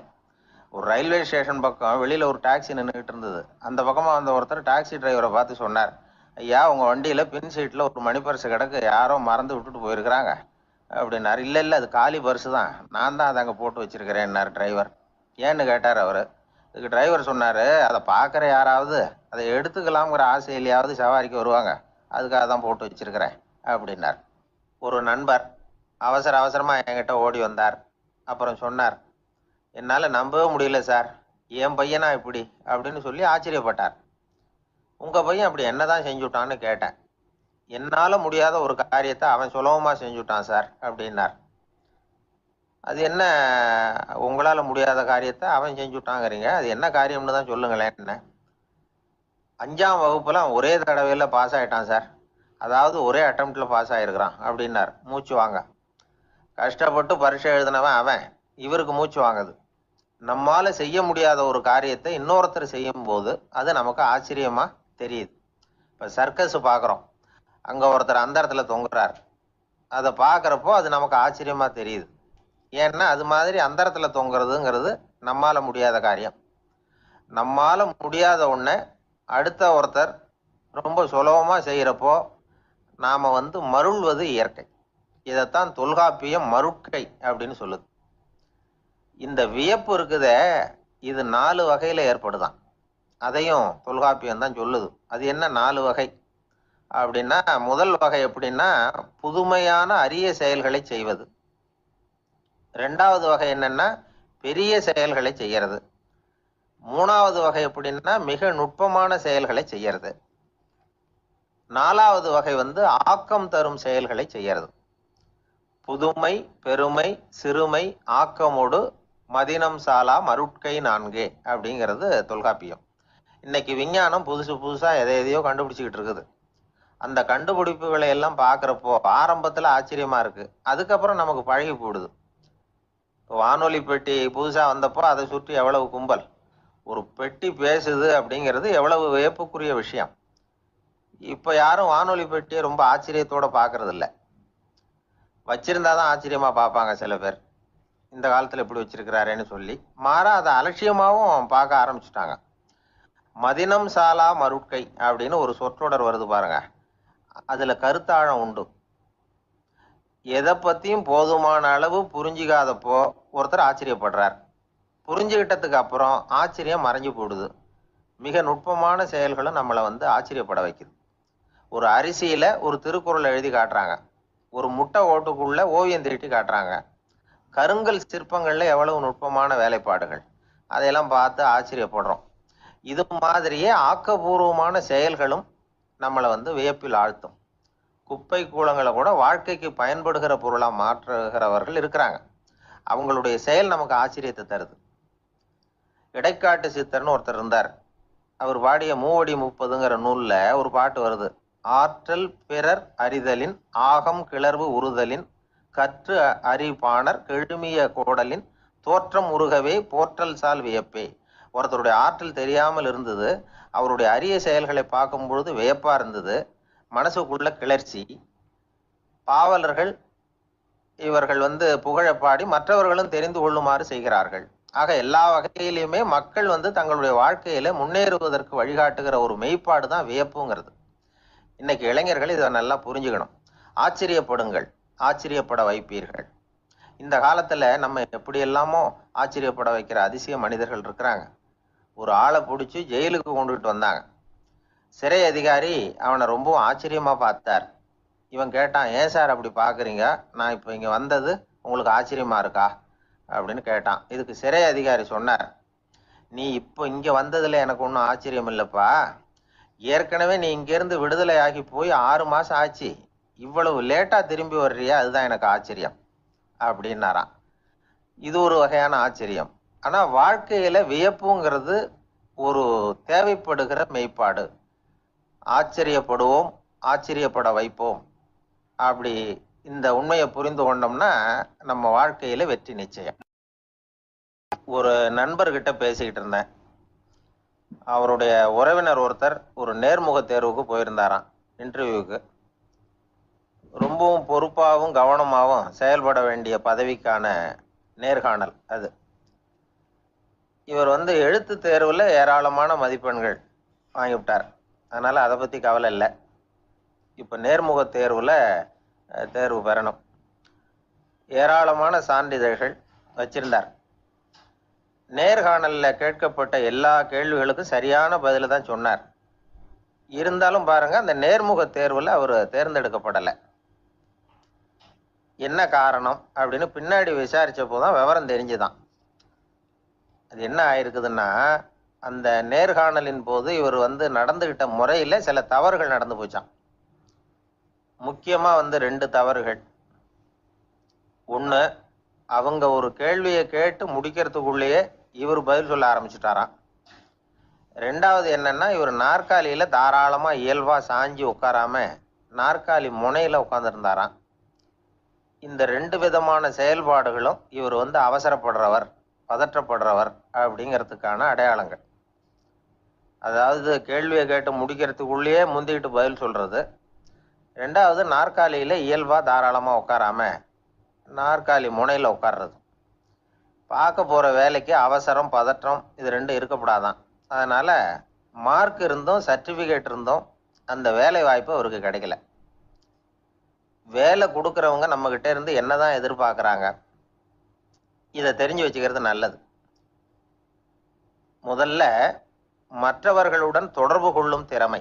ஒரு ரயில்வே ஸ்டேஷன் பக்கம் வெளியில ஒரு டாக்ஸி நின்றுகிட்டு இருந்தது. அந்த பக்கமா வந்த ஒருத்தர் டாக்ஸி டிரைவரை பார்த்து சொன்னார், ஐயா, உங்க வண்டியில பின் சீட்ல ஒரு மணி பரிசு கிடக்கு, யாரோ மறந்து விட்டுட்டு போயிருக்கிறாங்க அப்படின்னாரு. இல்ல இல்ல, அது காலி பரிசு தான், நான் தான் அதை அங்க போட்டு வச்சிருக்கிறேன்னாரு டிரைவர். ஏன்னு கேட்டார் அவரு. இதுக்கு டிரைவர் சொன்னாரு, அதை பார்க்குற யாராவது அதை எடுத்துக்கலாம்ங்கிற ஆசையிலையாவது சவாரிக்கு வருவாங்க, அதுக்காக தான் போட்டு வச்சிருக்கிறேன் அப்படின்னார். ஒரு நண்பர் அவசர அவசரமா என்கிட்ட ஓடி வந்தார். அப்புறம் சொன்னார், என்னால நம்பவே முடியல சார், என் பையனா இப்படி அப்படின்னு சொல்லி ஆச்சரியப்பட்டார். உங்க பையன் அப்படி என்னதான் செஞ்சுட்டான்னு கேட்டேன். என்னால முடியாத ஒரு காரியத்தை அவன் சுலபமா செஞ்சுட்டான் சார் அப்படின்னார். அது என்ன, உங்களால முடியாத காரியத்தை அவன் செஞ்சுட்டாங்கிறீங்க, அது என்ன காரியம்னு தான் சொல்லுங்களேன். 5ஆம் வகுப்புல ஒரே தடவையில பாஸ் ஆயிட்டான் சார், அதாவது ஒரே அட்டம்ப்ட்ல பாஸ் ஆயிருக்கிறான் அப்படின்னார். மூச்சு வாங்க. கஷ்டப்பட்டு பரீட்சை எழுதினவன் அவன், இவருக்கு மூச்சு வாங்குது. நம்மால செய்ய முடியாத ஒரு காரியத்தை இன்னொருத்தர் செய்யும் போது அது நமக்கு ஆச்சரியமா தெரியுது. இப்ப சர்க்கஸ் பாக்குறோம், அங்க ஒருத்தர் அந்த இடத்துல தொங்குறார், அதை பாக்குறப்போ அது நமக்கு ஆச்சரியமா தெரியுது. ஏன்னா அது மாதிரி அந்த இடத்துல தொங்குறதுங்கிறது நம்மால முடியாத காரியம். நம்மால முடியாத ஒண்ண அடுத்த ஒருத்தர் ரொம்ப சுலபமா செய்யறப்போ நாம மருள்வது இயற்கை. இதைத்தான் தொல்காப்பியம் மருட்கை அப்படின்னு சொல்லுது. இந்த வியப்பு இருக்குதே, இது 4 வகையில ஏற்படுதான். அதையும் தொல்காப்பியம் தான் சொல்லுது. அது என்ன 4 வகை அப்படின்னா, முதல் வகை எப்படின்னா புதுமையான அரிய செயல்களை செய்வது. 2வது வகை என்னன்னா பெரிய செயல்களை செய்யறது. 3வது வகை எப்படின்னா மிக நுட்பமான செயல்களை செய்யறது. 4வது வகை ஆக்கம் தரும் செயல்களை செய்யறது. புதுமை, பெருமை, சிறுமை, ஆக்கமோடு மதினம் சாலா மருட்கை 4 அப்படிங்கிறது தொல்காப்பியம். இன்னைக்கு விஞ்ஞானம் புதுசு புதுசா எதையோ கண்டுபிடிச்சிக்கிட்டு இருக்குது. அந்த கண்டுபிடிப்புகளை எல்லாம் பார்க்குறப்போ ஆரம்பத்தில் ஆச்சரியமா இருக்கு, அதுக்கப்புறம் நமக்கு பழகி போடுது. வானொலி பெட்டி புதுசாக வந்தப்போ அதை சுற்றி எவ்வளவு கும்பல், ஒரு பெட்டி பேசுது அப்படிங்கிறது எவ்வளவு வியப்புக்குரிய விஷயம். இப்போ யாரும் வானொலி பெட்டியை ரொம்ப ஆச்சரியத்தோட பார்க்கறது இல்லை. வச்சிருந்தாதான் ஆச்சரியமா பார்ப்பாங்க சில பேர், இந்த காலத்தில் எப்படி வச்சிருக்கிறாரேன்னு சொல்லி. மாறா அதை அலட்சியமாகவும் பார்க்க ஆரம்பிச்சுட்டாங்க. மதினம் சாலா மருட்கை அப்படின்னு ஒரு சொற்றொடர் வருது பாருங்க, அதுல கருத்தாழம் உண்டு. எதை பத்தியும் போதுமான அளவு புரிஞ்சிக்காதப்போ ஒருத்தர் ஆச்சரியப்படுறார், புரிஞ்சுக்கிட்டதுக்கு அப்புறம் ஆச்சரியம் மறைஞ்சு போடுது. மிக நுட்பமான செயல்களும் நம்மளை ஆச்சரியப்பட வைக்குது. ஒரு அரிசியில ஒரு திருக்குறள் எழுதி காட்டுறாங்க, ஒரு முட்டை ஓட்டுக்குள்ள ஓவியம் தீட்டி காட்டுறாங்க. கருங்கல் சிற்பங்கள்ல எவ்வளவு நுட்பமான வேலைப்பாடுகள், அதையெல்லாம் பார்த்து ஆச்சரியப்படுறோம். இது மாதிரியே ஆக்கப்பூர்வமான செயல்களும் நம்மளை வியப்பில் ஆழ்த்தும். குப்பை கூலங்களை கூட வாழ்க்கைக்கு பயன்படுகிற பொருளா மாற்றுகிறவர்கள் இருக்கிறாங்க. அவங்களுடைய செயல் நமக்கு ஆச்சரியத்தை தருது. இடைக்காட்டு சித்தர்னு ஒருத்தர் இருந்தார். அவர் பாடிய மூவடி 30ங்கிற நூல்ல ஒரு பாட்டு வருது. ஆற்றல் பிறர் அறிதலின் ஆகம் கிளர்வு உறுதலின் கற்று அறிபாணர் கெழுமிய கோடலின் தோற்றம் உருகவே போற்றல் சால் வியப்பே. ஒருத்தருடைய ஆற்றல் தெரியாமல் இருந்தது, அவருடைய அரிய செயல்களை பார்க்கும் பொழுது வியப்பா இருந்தது, மனசுக்குள்ள கிளர்ச்சி. பாவலர்கள் இவர்கள் புகழ பாடி மற்றவர்களும் தெரிந்து கொள்ளுமாறு செய்கிறார்கள். ஆக எல்லா வகையிலுமே மக்கள் தங்களுடைய வாழ்க்கையில முன்னேறுவதற்கு வழிகாட்டுகிற ஒரு மெய்ப்பாடு தான் வியப்புங்கிறது. இன்னைக்கு இளைஞர்கள் இதை நல்லா புரிஞ்சுக்கணும். ஆச்சரியப்படுங்கள், ஆச்சரியப்பட வைப்பீர்கள். இந்த காலத்துல நம்ம எப்படி எல்லாமோ ஆச்சரியப்பட வைக்கிற அதிசய மனிதர்கள் இருக்கிறாங்க. ஒரு ஆளை பிடிச்சி ஜெயிலுக்கு கொண்டுகிட்டு வந்தாங்க. சிறை அதிகாரி அவனை ரொம்பவும் ஆச்சரியமா பார்த்தார். இவன் கேட்டான், ஏன் சார் அப்படி பாக்குறீங்க, நான் இப்போ இங்க வந்தது உங்களுக்கு ஆச்சரியமா இருக்கா அப்படின்னு கேட்டான். இதுக்கு சிறை அதிகாரி சொன்னார், நீ இப்போ இங்க வந்ததுல எனக்கு ஒன்றும் ஆச்சரியம் இல்லைப்பா, ஏற்கனவே நீ இங்கேருந்து விடுதலை ஆகி போய் 6 மாசம் ஆச்சு, இவ்வளவு லேட்டா திரும்பி வர்றியா, அதுதான் எனக்கு ஆச்சரியம் அப்படின்னாராம். இது ஒரு வகையான ஆச்சரியம். ஆனா வாழ்க்கையில வியப்புங்கிறது ஒரு தேவைப்படுகிற மெய்ப்பாடு. ஆச்சரியப்படுவோம், ஆச்சரியப்பட வைப்போம். அப்படி இந்த உண்மையை புரிந்து கொண்டோம்னா நம்ம வாழ்க்கையில வெற்றி நிச்சயம். ஒரு நண்பர்கிட்ட பேசிக்கிட்டு இருந்தேன். அவருடைய உறவினர் ஒருத்தர் ஒரு நேர்முக தேர்வுக்கு போயிருந்தாராம், இன்டர்வியூக்கு. ரொம்பவும் பொறுப்பாகவும் கவனமாகவும் செயல்பட வேண்டிய பதவிக்கான நேர்காணல் அது. இவர் எழுத்து தேர்வுல ஏராளமான மதிப்பெண்கள் வாங்கிவிட்டார். அதனால அதை பத்தி கவலை இல்லை. இப்ப நேர்முக தேர்வுல தேர்வு பெறணும். ஏராளமான சான்றிதழ்கள் வச்சிருந்தார். நேர்காணல்ல கேட்கப்பட்ட எல்லா கேள்விகளுக்கும் சரியான பதில தான் சொன்னார். இருந்தாலும் பாருங்க, அந்த நேர்முக தேர்வுல அவர் தேர்ந்தெடுக்கப்படலை. என்ன காரணம் அப்படின்னு பின்னாடி விசாரிச்ச போதான் விவரம் தெரிஞ்சுதான். அது என்ன ஆயிருக்குதுன்னா, அந்த நேர்காணலின் போது இவர் நடந்துகிட்ட முறையில சில தவறுகள் நடந்து போச்சான். முக்கியமா 2 தவறுகள். ஒண்ணு, அவங்க ஒரு கேள்வியை கேட்டு முடிக்கிறதுக்குள்ளேயே இவர் பதில் சொல்ல ஆரம்பிச்சுட்டாராம். 2வது என்னன்னா, இவர் நாற்காலியில தாராளமா இயல்பா சாஞ்சி உட்காராம நாற்காலி முனையில உட்கார்ந்துருந்தாராம். இந்த 2 விதமான செயல்பாடுகளும் இவர் அவசரப்படுறவர், பதற்றப்படுறவர் அப்படிங்கிறதுக்கான அடையாளங்கள். அதாவது கேள்வியை கேட்டு முடிக்கிறதுக்குள்ளேயே முந்திக்கிட்டு பதில் சொல்றது. 2வது, நாற்காலியில இயல்பா தாராளமா உட்காராம நாற்காலி முனையில உட்கார்றது. பார்க்க போற வேலைக்கு அவசரம், பதற்றம் இது 2 இருக்கப்படாதான். அதனால மார்க் இருந்தும் சர்டிபிகேட் இருந்தும் அந்த வேலை வாய்ப்பு அவருக்கு கிடைக்கல. வேலை கொடுக்கறவங்க நம்ம கிட்ட இருந்து என்னதான் எதிர்பார்க்கறாங்க, இதை தெரிஞ்சு வச்சுக்கிறது நல்லது. முதல்ல மற்றவர்களுடன் தொடர்பு கொள்ளும் திறமை,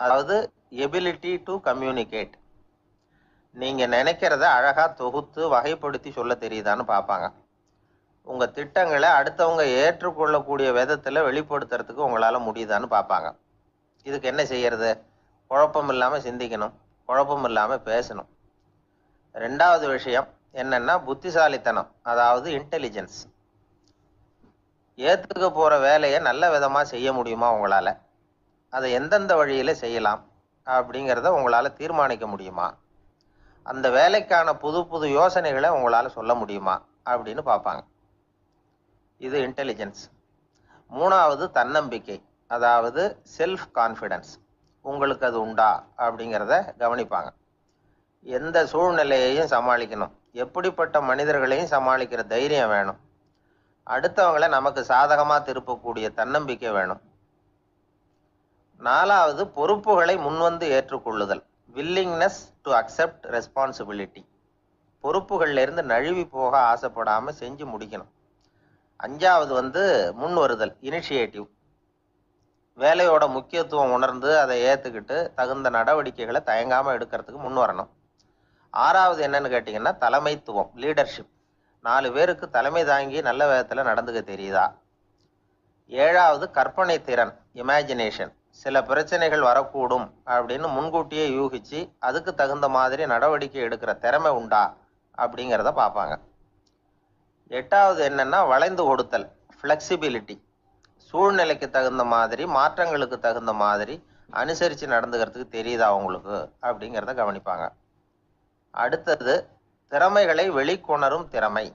அதாவது எபிலிட்டி டு கம்யூனிகேட். நீங்க நினைக்கிறத அழகா தொகுத்து வகைப்படுத்தி சொல்ல தெரியுதான்னு பார்ப்பாங்க. உங்க திட்டங்களை அடுத்தவங்க ஏற்றுக்கொள்ளக்கூடிய விதத்துல வெளிப்படுத்துறதுக்கு உங்களால முடியுதான்னு பார்ப்பாங்க. இதுக்கு என்ன செய்யறது? குழப்பம் இல்லாம சிந்திக்கணும், குழப்பம் இல்லாம பேசணும். 2வது விஷயம் என்னன்னா புத்திசாலித்தனம், அதாவது இன்டெலிஜென்ஸ். ஏத்துக்க போற வேலையை நல்ல விதமா செய்ய முடியுமா உங்களால, அதை எந்தெந்த வழியில செய்யலாம் அப்படிங்கிறத உங்களால் தீர்மானிக்க முடியுமா? அந்த வேலைக்கான புது புது யோசனைகளை உங்களால் சொல்ல முடியுமா அப்படின்னு பார்ப்பாங்க. இது இன்டெலிஜென்ஸ். மூணாவது தன்னம்பிக்கை, அதாவது செல்ஃப் கான்ஃபிடன்ஸ். உங்களுக்கு அது உண்டா அப்படிங்கிறத கவனிப்பாங்க. எந்த சூழ்நிலையையும் சமாளிக்கணும், எப்படிப்பட்ட மனிதர்களையும் சமாளிக்கிற தைரியம் வேணும், அடுத்தவங்களை நமக்கு சாதகமாக திருப்பக்கூடிய தன்னம்பிக்கை வேணும். நாலாவது பொறுப்புகளை முன்வந்து ஏற்றுக்கொள்ளுதல், வில்லிங்னஸ் டு அக்செப்ட் ரெஸ்பான்சிபிலிட்டி. பொறுப்புகள்ல இருந்து நழுவி போக ஆசைப்படாம செஞ்சு முடிக்கணும். அஞ்சாவது முன் வருதல், இனிஷியேட்டிவ். வேலையோட முக்கியத்துவம் உணர்ந்து அதை ஏற்றுக்கிட்டு தகுந்த நடவடிக்கைகளை தயங்காம எடுக்கிறதுக்கு முன் வரணும். ஆறாவது என்னன்னு கேட்டிங்கன்னா தலைமைத்துவம், லீடர்ஷிப். 4 பேருக்கு தலைமை தாங்கி நல்ல விதத்தில் நடந்துக்க தெரியுதா? ஏழாவது கற்பனை திறன், இமேஜினேஷன். சில பிரச்சனைகள் வரக்கூடும் அப்படின்னு முன்கூட்டியே யூகிச்சு அதுக்கு தகுந்த மாதிரி நடவடிக்கை எடுக்கிற திறமை உண்டா அப்படிங்கிறத பார்ப்பாங்க. எட்டாவது என்னன்னா வளைந்து கொடுத்தல், ஃப்ளெக்சிபிலிட்டி. சூழ்நிலைக்கு தகுந்த மாதிரி, மாற்றங்களுக்கு தகுந்த மாதிரி அனுசரித்து நடந்துக்கிறதுக்கு தெரியுதா அவங்களுக்கு அப்படிங்கிறத கவனிப்பாங்க. அடுத்தது திறமைகளை வெளிக்கொணரும் திறமை,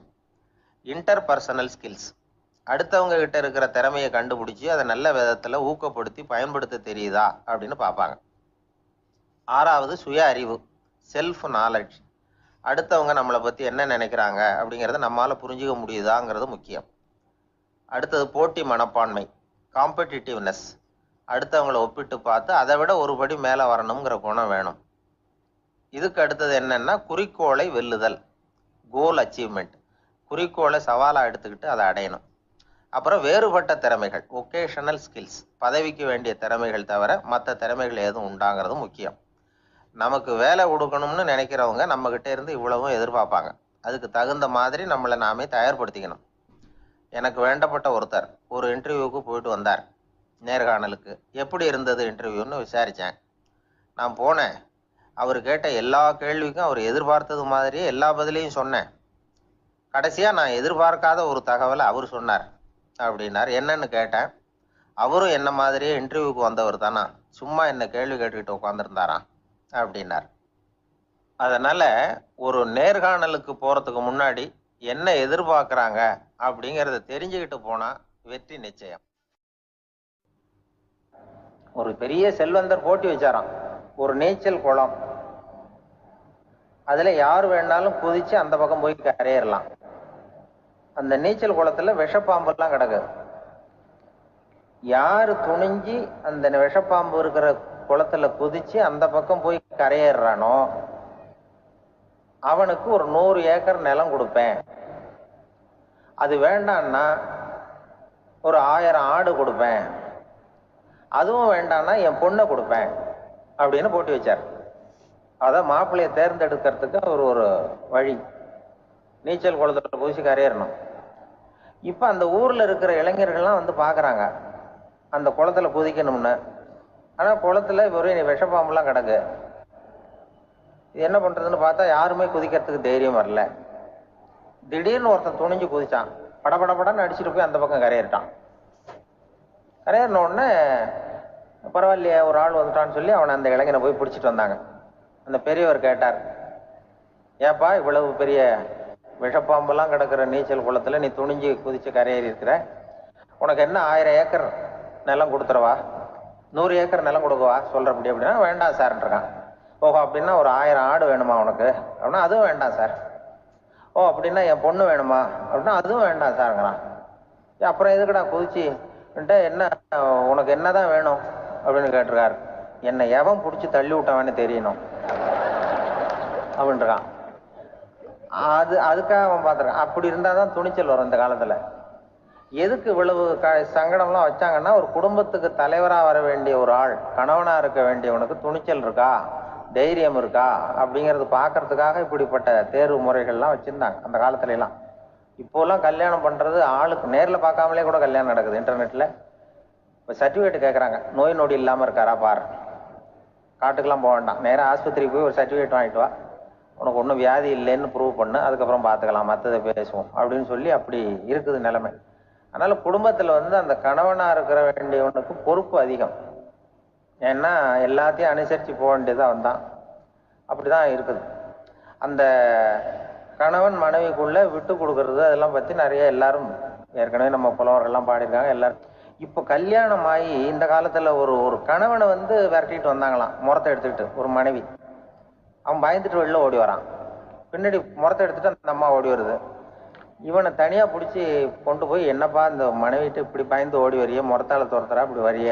இன்டர்பர்சனல் ஸ்கில்ஸ். அடுத்தவங்க கிட்ட இருக்கிற திறமையை கண்டுபிடிச்சி அதை நல்ல விதத்தில் ஊக்கப்படுத்தி பயன்படுத்த தெரியுதா அப்படின்னு பார்ப்பாங்க. ஆறாவது சுய அறிவு, செல்ஃப் நாலேஜ். அடுத்தவங்க நம்மளை பற்றி என்ன நினைக்கிறாங்க அப்படிங்கிறத நம்மளால் புரிஞ்சுக்க முடியுதாங்கிறது முக்கியம். அடுத்தது போட்டி மனப்பான்மை, காம்படிட்டிவ்னஸ். அடுத்தவங்களை ஒப்பிட்டு பார்த்து அதை விட ஒரு படி மேலே வரணுங்கிற குணம் வேணும். இதுக்கு அடுத்தது என்னன்னா குறிக்கோளை வெல்லுதல், கோல் அச்சீவ்மெண்ட். குறிக்கோளை சவாலாக எடுத்துக்கிட்டு அதை அடையணும். அப்புறம் வேறுபட்ட திறமைகள், ஒகேஷனல் ஸ்கில்ஸ். பதவிக்கு வேண்டிய திறமைகள் தவிர மற்ற திறமைகள் எதுவும் உண்டாங்கிறது முக்கியம். நமக்கு வேலை கொடுக்கணும்னு நினைக்கிறவங்க நம்மக்கிட்ட இருந்து இவ்வளவும் எதிர்பார்ப்பாங்க. அதுக்கு தகுந்த மாதிரி நம்மளை நாமே தயார்படுத்திக்கணும். எனக்கு வேண்டப்பட்ட ஒருத்தர் ஒரு இன்டர்வியூவுக்கு போயிட்டு வந்தார், நேர்காணலுக்கு. எப்படி இருந்தது இன்டர்வியூன்னு விசாரித்தேன். நான் போனேன். அவர் கேட்ட எல்லா கேள்விக்கும் அவர் எதிர்பார்த்தது மாதிரியே எல்லா பதிலையும் சொன்னேன். கடைசியாக நான் எதிர்பார்க்காத ஒரு தகவலை அவர் சொன்னார் அப்படின்னார். என்னன்னு கேட்டேன். அவரும் என்ன மாதிரியே இன்டர்வியூக்கு வந்தவர் தானா, சும்மா என்ன கேள்வி கேட்டுக்கிட்டு உட்காந்துருந்தாராம் அப்படின்னார். அதனால் ஒரு நேர்காணலுக்கு போகிறதுக்கு முன்னாடி என்ன எதிர்பார்க்குறாங்க அப்படிங்கிறத தெரிஞ்சுக்கிட்டு போனால் வெற்றி நிச்சயம். ஒரு பெரிய செல்வந்தர் போட்டி வச்சாராம், ஒரு நீச்சல் குளம். அதில் யார் வேணாலும் குதித்து அந்த பக்கம் போய் கரையேறலாம். அந்த நீச்சல் குளத்தில் விஷப்பாம்பெல்லாம் கிடக்கு. யார் துணிஞ்சு அந்த விஷப்பாம்பு இருக்கிற குளத்துல குதிச்சு அந்த பக்கம் போய் கரையேறானோ அவனுக்கு ஒரு 100 ஏக்கர் நிலம் கொடுப்பேன். அது வேண்டான்னா ஒரு 1000 ஆடு கொடுப்பேன். அதுவும் வேண்டான்னா என் பொண்ணை கொடுப்பேன் அப்படின்னு போட்டி வச்சார். அதான் மாப்பிள்ளையை தேர்ந்தெடுக்கிறதுக்கு அவர் ஒரு வழி, நீச்சல் குளத்துல குதிச்சு கரையேறணும். இப்போ அந்த ஊரில் இருக்கிற இளைஞர்கள்லாம் வந்து பார்க்குறாங்க அந்த குளத்துல குதிக்கணும்னு. ஆனால் குளத்துல வெறும் விஷப்பாம்பெல்லாம் கிடக்கு. இது என்ன பண்ணுறதுன்னு பார்த்தா யாருமே குதிக்கிறதுக்கு தைரியம் வரல. திடீர்னு ஒருத்தன் துணிஞ்சு குதிச்சான். படபடன்னு அடிச்சுட்டு போய் அந்த பக்கம் கரையேறிட்டான். கரையேறின உடனே பரவாயில்லையே ஒரு ஆள் வந்துட்டான்னு சொல்லி அவனை அந்த இளைஞனை போய் பிடிச்சிட்டு வந்தாங்க. அந்த பெரியவர் கேட்டார், ஏப்பா இவ்வளவு பெரிய விஷப்பாம்பெல்லாம் கிடக்கிற நீச்சல் குளத்துல நீ துணிஞ்சு குதிச்சு கரையேறி இருக்கிற, உனக்கு என்ன 1000 ஏக்கர் நிலம் கொடுத்துருவா, 100 ஏக்கர் நிலம் கொடுக்கவா சொல்கிறப்படி அப்படின்னா வேண்டாம் சார்ன்றான். ஓஹோ அப்படின்னா ஒரு 1000 ஆடு வேணுமா உனக்கு அப்படின்னா அதுவும் வேண்டாம் சார். ஓ அப்படின்னா என் பொண்ணு வேணுமா அப்படின்னா அதுவும் வேண்டாம் சார்ங்கிறான். அப்புறம் எதுக்குடா குதிச்சுன்ட்டு என்ன உனக்கு என்னதான் வேணும் அப்படின்னு கேட்டிருக்காரு. என்னை எவன் பிடிச்சி தள்ளி விட்டவன்னு தெரியணும் அப்படின்றான். அதுக்காக அவன் பார்த்துருக்கான். அப்படி இருந்தால் தான் துணிச்சல் வரும் இந்த காலத்தில். எதுக்கு இவ்வளவு சங்கடம்லாம் வச்சாங்கன்னா ஒரு குடும்பத்துக்கு தலைவராக வர வேண்டிய ஒரு ஆள், கணவனாக இருக்க வேண்டியவனுக்கு துணிச்சல் இருக்கா, தைரியம் இருக்கா அப்படிங்கிறது பார்க்கறதுக்காக இப்படிப்பட்ட தேர்வு முறைகள்லாம் வச்சுருந்தாங்க அந்த காலத்துலலாம். இப்போலாம் கல்யாணம் பண்ணுறது ஆளுக்கு நேரில் பார்க்காமலே கூட கல்யாணம் நடக்குது இன்டர்நெட்டில். இப்போ சர்டிஃபிகேட் கேட்குறாங்க, நோய் நொடி இல்லாமல் இருக்காரா பார். காட்டுக்கெல்லாம் போக வேண்டாம், நேராக ஆஸ்பத்திரிக்கு போய் ஒரு சர்டிஃபிகேட் வாங்கிட்டு வா, உனக்கு ஒன்றும் வியாதி இல்லைன்னு ப்ரூவ் பண்ணு, அதுக்கப்புறம் பார்த்துக்கலாம், மற்றதை பேசுவோம் அப்படின்னு சொல்லி அப்படி இருக்குது நிலைமை. அதனால் குடும்பத்தில் அந்த கணவனாக இருக்கிற வேண்டியவனுக்கு பொறுப்பு அதிகம். ஏன்னா எல்லாத்தையும் அனுசரித்து போக வேண்டியதாக வந்தான். அப்படிதான் இருக்குது. அந்த கணவன் மனைவிக்குள்ள விட்டு கொடுக்கறது அதெல்லாம் பற்றி நிறைய எல்லாரும் ஏற்கனவே நம்ம புலவர்கள்லாம் பாடியிருக்காங்க. எல்லாரும் இப்போ கல்யாணம் ஆகி இந்த காலத்தில் ஒரு ஒரு கணவனை வந்து விரட்டிட்டு வந்தாங்களாம், முறத்தை எடுத்துக்கிட்டு. ஒரு மனைவி அவன் பயந்துட்டு வெளில ஓடி வரான், பின்னாடி முறத்தை எடுத்துட்டு அந்த அம்மா ஓடி வருது. இவனை தனியாக பிடிச்சி கொண்டு போய், என்னப்பா இந்த மனைவிட்டு இப்படி பயந்து ஓடி வரிய, முறத்தால துரத்துறா இப்படி வரிய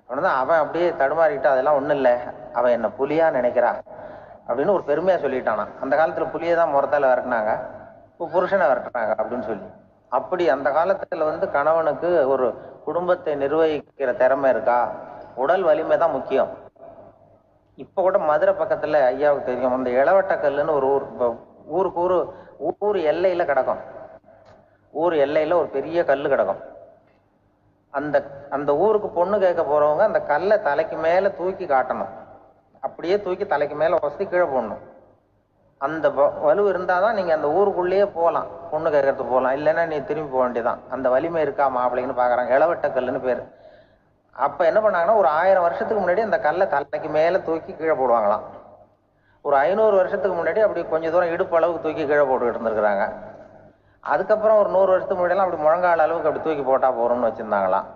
அப்படின்னா, அவன் அப்படியே தடுமாறிக்கிட்டு அதெல்லாம் ஒன்றும் இல்லை, அவன் என்ன புலியா நினைக்கிறா அப்படின்னு ஒரு பெருமையாக சொல்லிட்டானா. அந்த காலத்தில் புலியை தான் முறத்தால விரட்டினாங்க, இப்போ புருஷனை விரட்டுறாங்க அப்படின்னு சொல்லி. அப்படி அந்த காலத்தில் வந்து கணவனுக்கு ஒரு குடும்பத்தை நிர்வகிக்கிற திறமை இருக்கா, உடல் வலிமை தான் முக்கியம். இப்போ கூட மதுரை பக்கத்தில் ஐயாவுக்கு தெரியும், அந்த இளவட்டக்கல்லுன்னு ஒரு ஊர், ஊருக்கு ஊர் எல்லையில் கிடக்கும். ஊர் எல்லையில் ஒரு பெரிய கல் கிடக்கும். அந்த அந்த ஊருக்கு பொண்ணு கேட்க போகிறவங்க அந்த கல்லை தலைக்கு மேலே தூக்கி காட்டணும், அப்படியே தூக்கி தலைக்கு மேலே வசதி கீழே போடணும். அந்த வலு இருந்தால் தான் நீங்கள் அந்த ஊருக்குள்ளேயே போகலாம், பொண்ணு கேட்கறதுக்கு போகலாம். இல்லைன்னா நீ திரும்பி போக வேண்டியதான். அந்த வலிமை இருக்கா மாப்பிள்ளைன்னு பார்க்குறாங்க. இளவட்டக்கல்லுன்னு பேர். அப்போ என்ன பண்ணாங்கன்னா, ஒரு 1000 வருஷத்துக்கு முன்னாடி அந்த கல்லை தலைக்கு மேலே தூக்கி கீழே போடுவாங்களாம். ஒரு 500 வருஷத்துக்கு முன்னாடி அப்படி கொஞ்சம் தூரம் இடுப்பு அளவுக்கு தூக்கி கீழே போட்டுக்கிட்டு இருந்திருக்கிறாங்க. அதுக்கப்புறம் ஒரு 100 வருஷத்துக்கு முன்னாடியெல்லாம் அப்படி முழங்கால அளவுக்கு அப்படி தூக்கி போட்டால் போகிறோம்னு வச்சுருந்தாங்களாம்.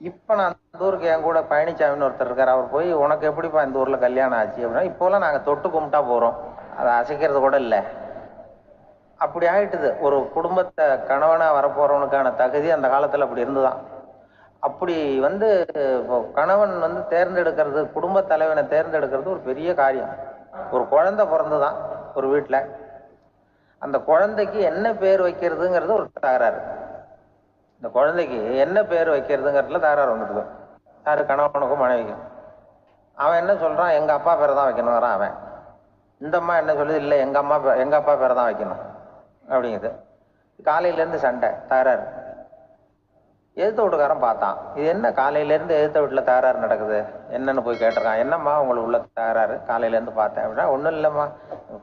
இப்போ நான் அந்த ஊருக்கு என் கூட பழனிசாமின்னு ஒருத்தர் இருக்கார். அவர் போய், உனக்கு எப்படிப்பா இந்த ஊரில் கல்யாணம் ஆச்சு அப்படின்னா, இப்போலாம் நாங்கள் தொட்டு கும்பிட்டா போகிறோம், அதை அசைக்கிறது கூட இல்லை. அப்படி ஆகிட்டுது. ஒரு குடும்பத்தை கணவனாக வரப்போகிறவனுக்கான தகுதி அந்த காலத்தில் அப்படி இருந்துதான். அப்படி வந்து கணவன் வந்து தேர்ந்தெடுக்கிறது, குடும்ப தலைவனை தேர்ந்தெடுக்கிறது ஒரு பெரிய காரியம். ஒரு குழந்தை பிறந்துதான் ஒரு வீட்டில், அந்த குழந்தைக்கு என்ன பேர் வைக்கிறதுங்கிறது ஒரு தகராறு. இந்த குழந்தைக்கு என்ன பேர் வைக்கிறதுங்கிறதுல தகராறு வந்துடுது. யாரு? கணவனுக்கும் மனைவிக்கும். அவன் என்ன சொல்றான், எங்க அப்பா பேரை தான் வைக்கணுங்கிறான் அவன். இந்த அம்மா என்ன சொல்லுது, இல்லை எங்க அப்பா பேரை தான் வைக்கணும் அப்படிங்குது. காலையிலேருந்து சண்டை, தகராறு. எதிர்த்த வீட்டுக்காரன் பார்த்தான், இது என்ன காலையிலேருந்து எதிர்த்த வீட்டில் தகராறு நடக்குது, என்னன்னு போய் கேட்டிருக்கான். என்னம்மா உங்களுக்கு உள்ள தகராறு, காலையிலேருந்து பார்த்தேன் அப்படின்னா. ஒன்றும் இல்லைம்மா,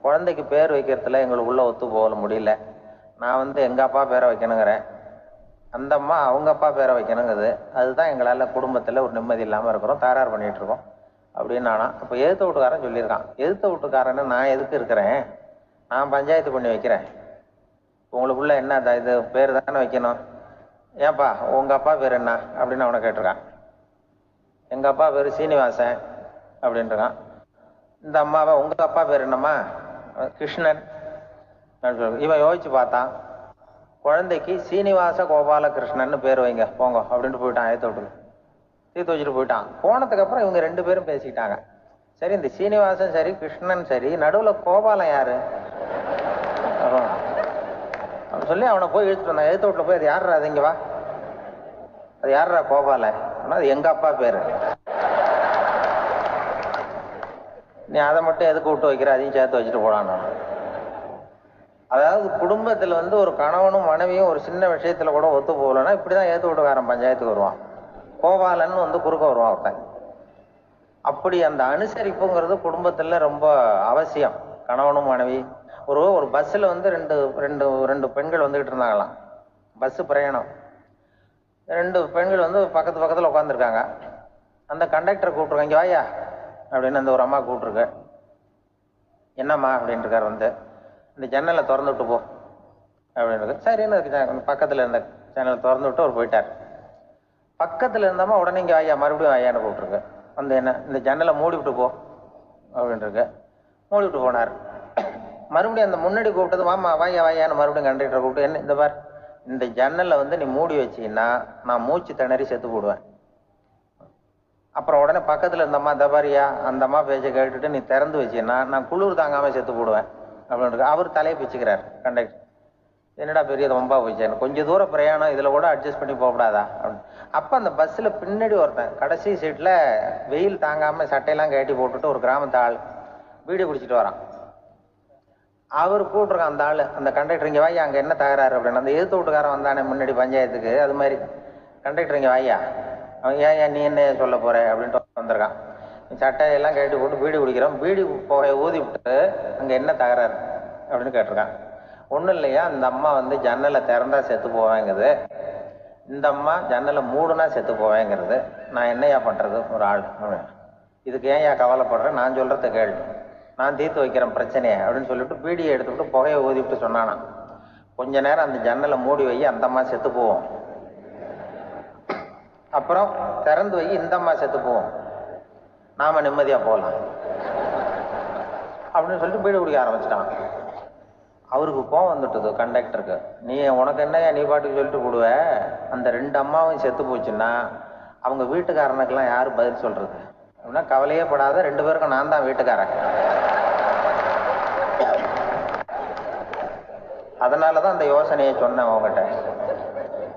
குழந்தைக்கு பேர் வைக்கிறதுல எங்களுக்கு உள்ள ஒத்து போக முடியல, நான் வந்து எங்கள் அப்பா பேரை வைக்கணுங்கிறேன், அந்த அம்மா அவங்க அப்பா பேரை வைக்கணுங்குது, அதுதான் எங்களால் குடும்பத்தில் ஒரு நிம்மதி இல்லாமல் இருக்கிறோம், தகராறு பண்ணிகிட்டு இருக்கோம் அப்படின்னு நானா. அப்போ எதிர்த்த வீட்டுக்காரன் சொல்லியிருக்கான், எதிர்த்த வீட்டுக்காரன்னு நான் எதுக்கு இருக்கிறேன், நான் பஞ்சாயத்து பண்ணி வைக்கிறேன், உங்களுக்குள்ள என்ன இது பேர் தானே வைக்கணும், ஏன்பா உங்கள் அப்பா பேர் என்ன அப்படின்னு அவனை கேட்டிருக்கான். எங்கள் அப்பா பேர் சீனிவாசன் அப்படின்ட்டுருக்கான். இந்த அம்மாவை, உங்கள் அப்பா பேர் என்னம்மா, கிருஷ்ணன். இவன் யோசிச்சு பார்த்தான், குழந்தைக்கு சீனிவாச கோபாலகிருஷ்ணன் பேர் வைங்க போங்க அப்படின்ட்டு போயிட்டான். ஏற்ற தீர்த்து வச்சுட்டு போயிட்டான். போனதுக்கு அப்புறம் இவங்க 2 பேரும் பேசிக்கிட்டாங்க. சரி, இந்த சீனிவாசன் சரி கிருஷ்ணன் சரி, நடுவில் கோபாலன் யாரு அப்படின்னு சொல்லி அவனை போய் இழுத்துட்டு வந்தான். எழுத்து வீட்டில் போய், அது யாரா, அது இங்க வா, அது யாரா கோபாலன், அது எங்க அப்பா பேரு, நீ அதை மட்டும் எதுக்கு விட்டு வைக்கிற, அதையும் சேர்த்து வச்சுட்டு போடான்னு. அதாவது குடும்பத்தில் வந்து ஒரு கணவனும் மனைவியும் ஒரு சின்ன விஷயத்துல கூட ஒத்து போகலன்னா இப்படிதான் ஏத்து வீட்டுக்காரன் பஞ்சாயத்துக்கு வருவான், கோபாலன் வந்து குறுக்க வருவான் ஒருத்தன். அப்படி அந்த அனுசரிப்புங்கிறது குடும்பத்துல ரொம்ப அவசியம். கணவனும் மனைவி, ஒரு பஸ்ஸில் வந்து ரெண்டு பெண்கள் வந்துகிட்டு இருந்தாங்களாம், பஸ்ஸு பிரயாணம். 2 பெண்கள் வந்து பக்கத்தில் உட்காந்துருக்காங்க. அந்த கண்டக்டரை கூப்பிட்ருக்காங்க, இங்கே வாயா அப்படின்னு அந்த ஒரு அம்மா கூப்பிட்ருக்கு. என்னம்மா அப்படின்ட்டு இருக்கார். வந்து இந்த ஜன்னலை திறந்து விட்டு போ அப்படின்னு. சரின்னு பக்கத்தில் இருந்த ஜன்னலை திறந்து விட்டு அவர் போயிட்டார். பக்கத்தில் இருந்தம்மா உடனே இங்கே வாயா, மறுபடியும் வாயான்னு கூப்பிட்ருக்கு. வந்து என்ன, இந்த ஜன்னலை மூடி விட்டு போ அப்படின்ட்டுருக்கு. மூடி விட்டு போனார். மறுபடியும் அந்த முன்னாடி கூப்பிட்டது, வாமா வாயா வாயான்னு மறுபடியும் கண்டக்டரை கூப்பிட்டு, என்ன இந்த பார், இந்த ஜன்னலை வந்து நீ மூடி வச்சின்னா நான் மூச்சு திணறி செத்து போடுவேன். அப்புறம் உடனே பக்கத்தில் இருந்தம்மா, தபாரியா அந்த அம்மா பேச்சை கேட்டுட்டு நீ திறந்து வச்சின்னா நான் குளிர் தாங்காமல் செத்து போடுவேன் அப்படின்னு. அவர் தலையை பிச்சுக்கிறார் கண்டக்டர். என்னடா பெரிய ரொம்ப போயிச்சேன், கொஞ்சம் தூரம் பிரயாணம், இதில் கூட அட்ஜஸ்ட் பண்ணி போகக்கூடாதா அப்படின்னு. அப்போ அந்த பஸ்ஸில் பின்னாடி ஒருத்தன் கடைசி சீட்டில் வெயில் தாங்காமல் சட்டையெல்லாம் கட்டி போட்டுட்டு ஒரு கிராமத்து ஆள் வீடியோ பிடிச்சிட்டு வரான். அவர் கூப்பிட்ருக்கான் அந்த ஆள், அந்த கண்டக்டர், இங்கே வாயா அங்கே என்ன தகராறு அப்படின்னு. அந்த எதிர்த்து வீட்டுக்காரன் வந்தானே முன்னாடி பஞ்சாயத்துக்கு, அது மாதிரி கண்டக்டர் இங்கே வாயா, அவன் ஏன் நீ என்ன சொல்ல போற அப்படின்ட்டு வந்திருக்கான். சட்டையெல்லாம் கட்டி போட்டு பீடி குடிக்கிறோம், பீடி புகையை ஊதி விட்டு அங்கே என்ன தகராறு அப்படின்னு கேட்டிருக்கான். ஒன்றும் இல்லையா, இந்த அம்மா வந்து ஜன்னலை திறந்தா செத்து போவேங்கிறது, இந்த அம்மா ஜன்னலை மூடுனா செத்து போவேங்கிறது, நான் என்னையா பண்ணுறது ஒரு ஆள். இதுக்கு ஏன் கவலைப்படுறேன், நான் சொல்றத கேள்வி, நான் தீர்த்து வைக்கிறேன் பிரச்சனையை அப்படின்னு சொல்லிட்டு பீடியை எடுத்துக்கிட்டு புகையை ஊதிவிட்டு சொன்னானா, கொஞ்ச நேரம் அந்த ஜன்னலை மூடி வை, அந்த அம்மா செத்து போவோம், அப்புறம் திறந்து வை, இந்த அம்மா செத்து போவோம், நாம நிம்மதியா போகலாம் அப்படின்னு சொல்லிட்டு பீடி குடிக்க ஆரம்பிச்சிட்டான். அவருக்கு கோவம் வந்துட்டுது கண்டக்டருக்கு. நீ உனக்கு என்னையா நீ பாட்டுக்கு சொல்லிட்டு போடுவ, அந்த 2 அம்மாவும் செத்து போச்சுன்னா அவங்க வீட்டுக்காரனுக்கெல்லாம் யாரு பதில் சொல்றது அப்படின்னா, கவலையே படாத, 2 பேருக்கும் நான் தான் வீட்டுக்காரன். அதனாலதான் அந்த யோசனையை சொன்னேன் அவங்ககிட்ட.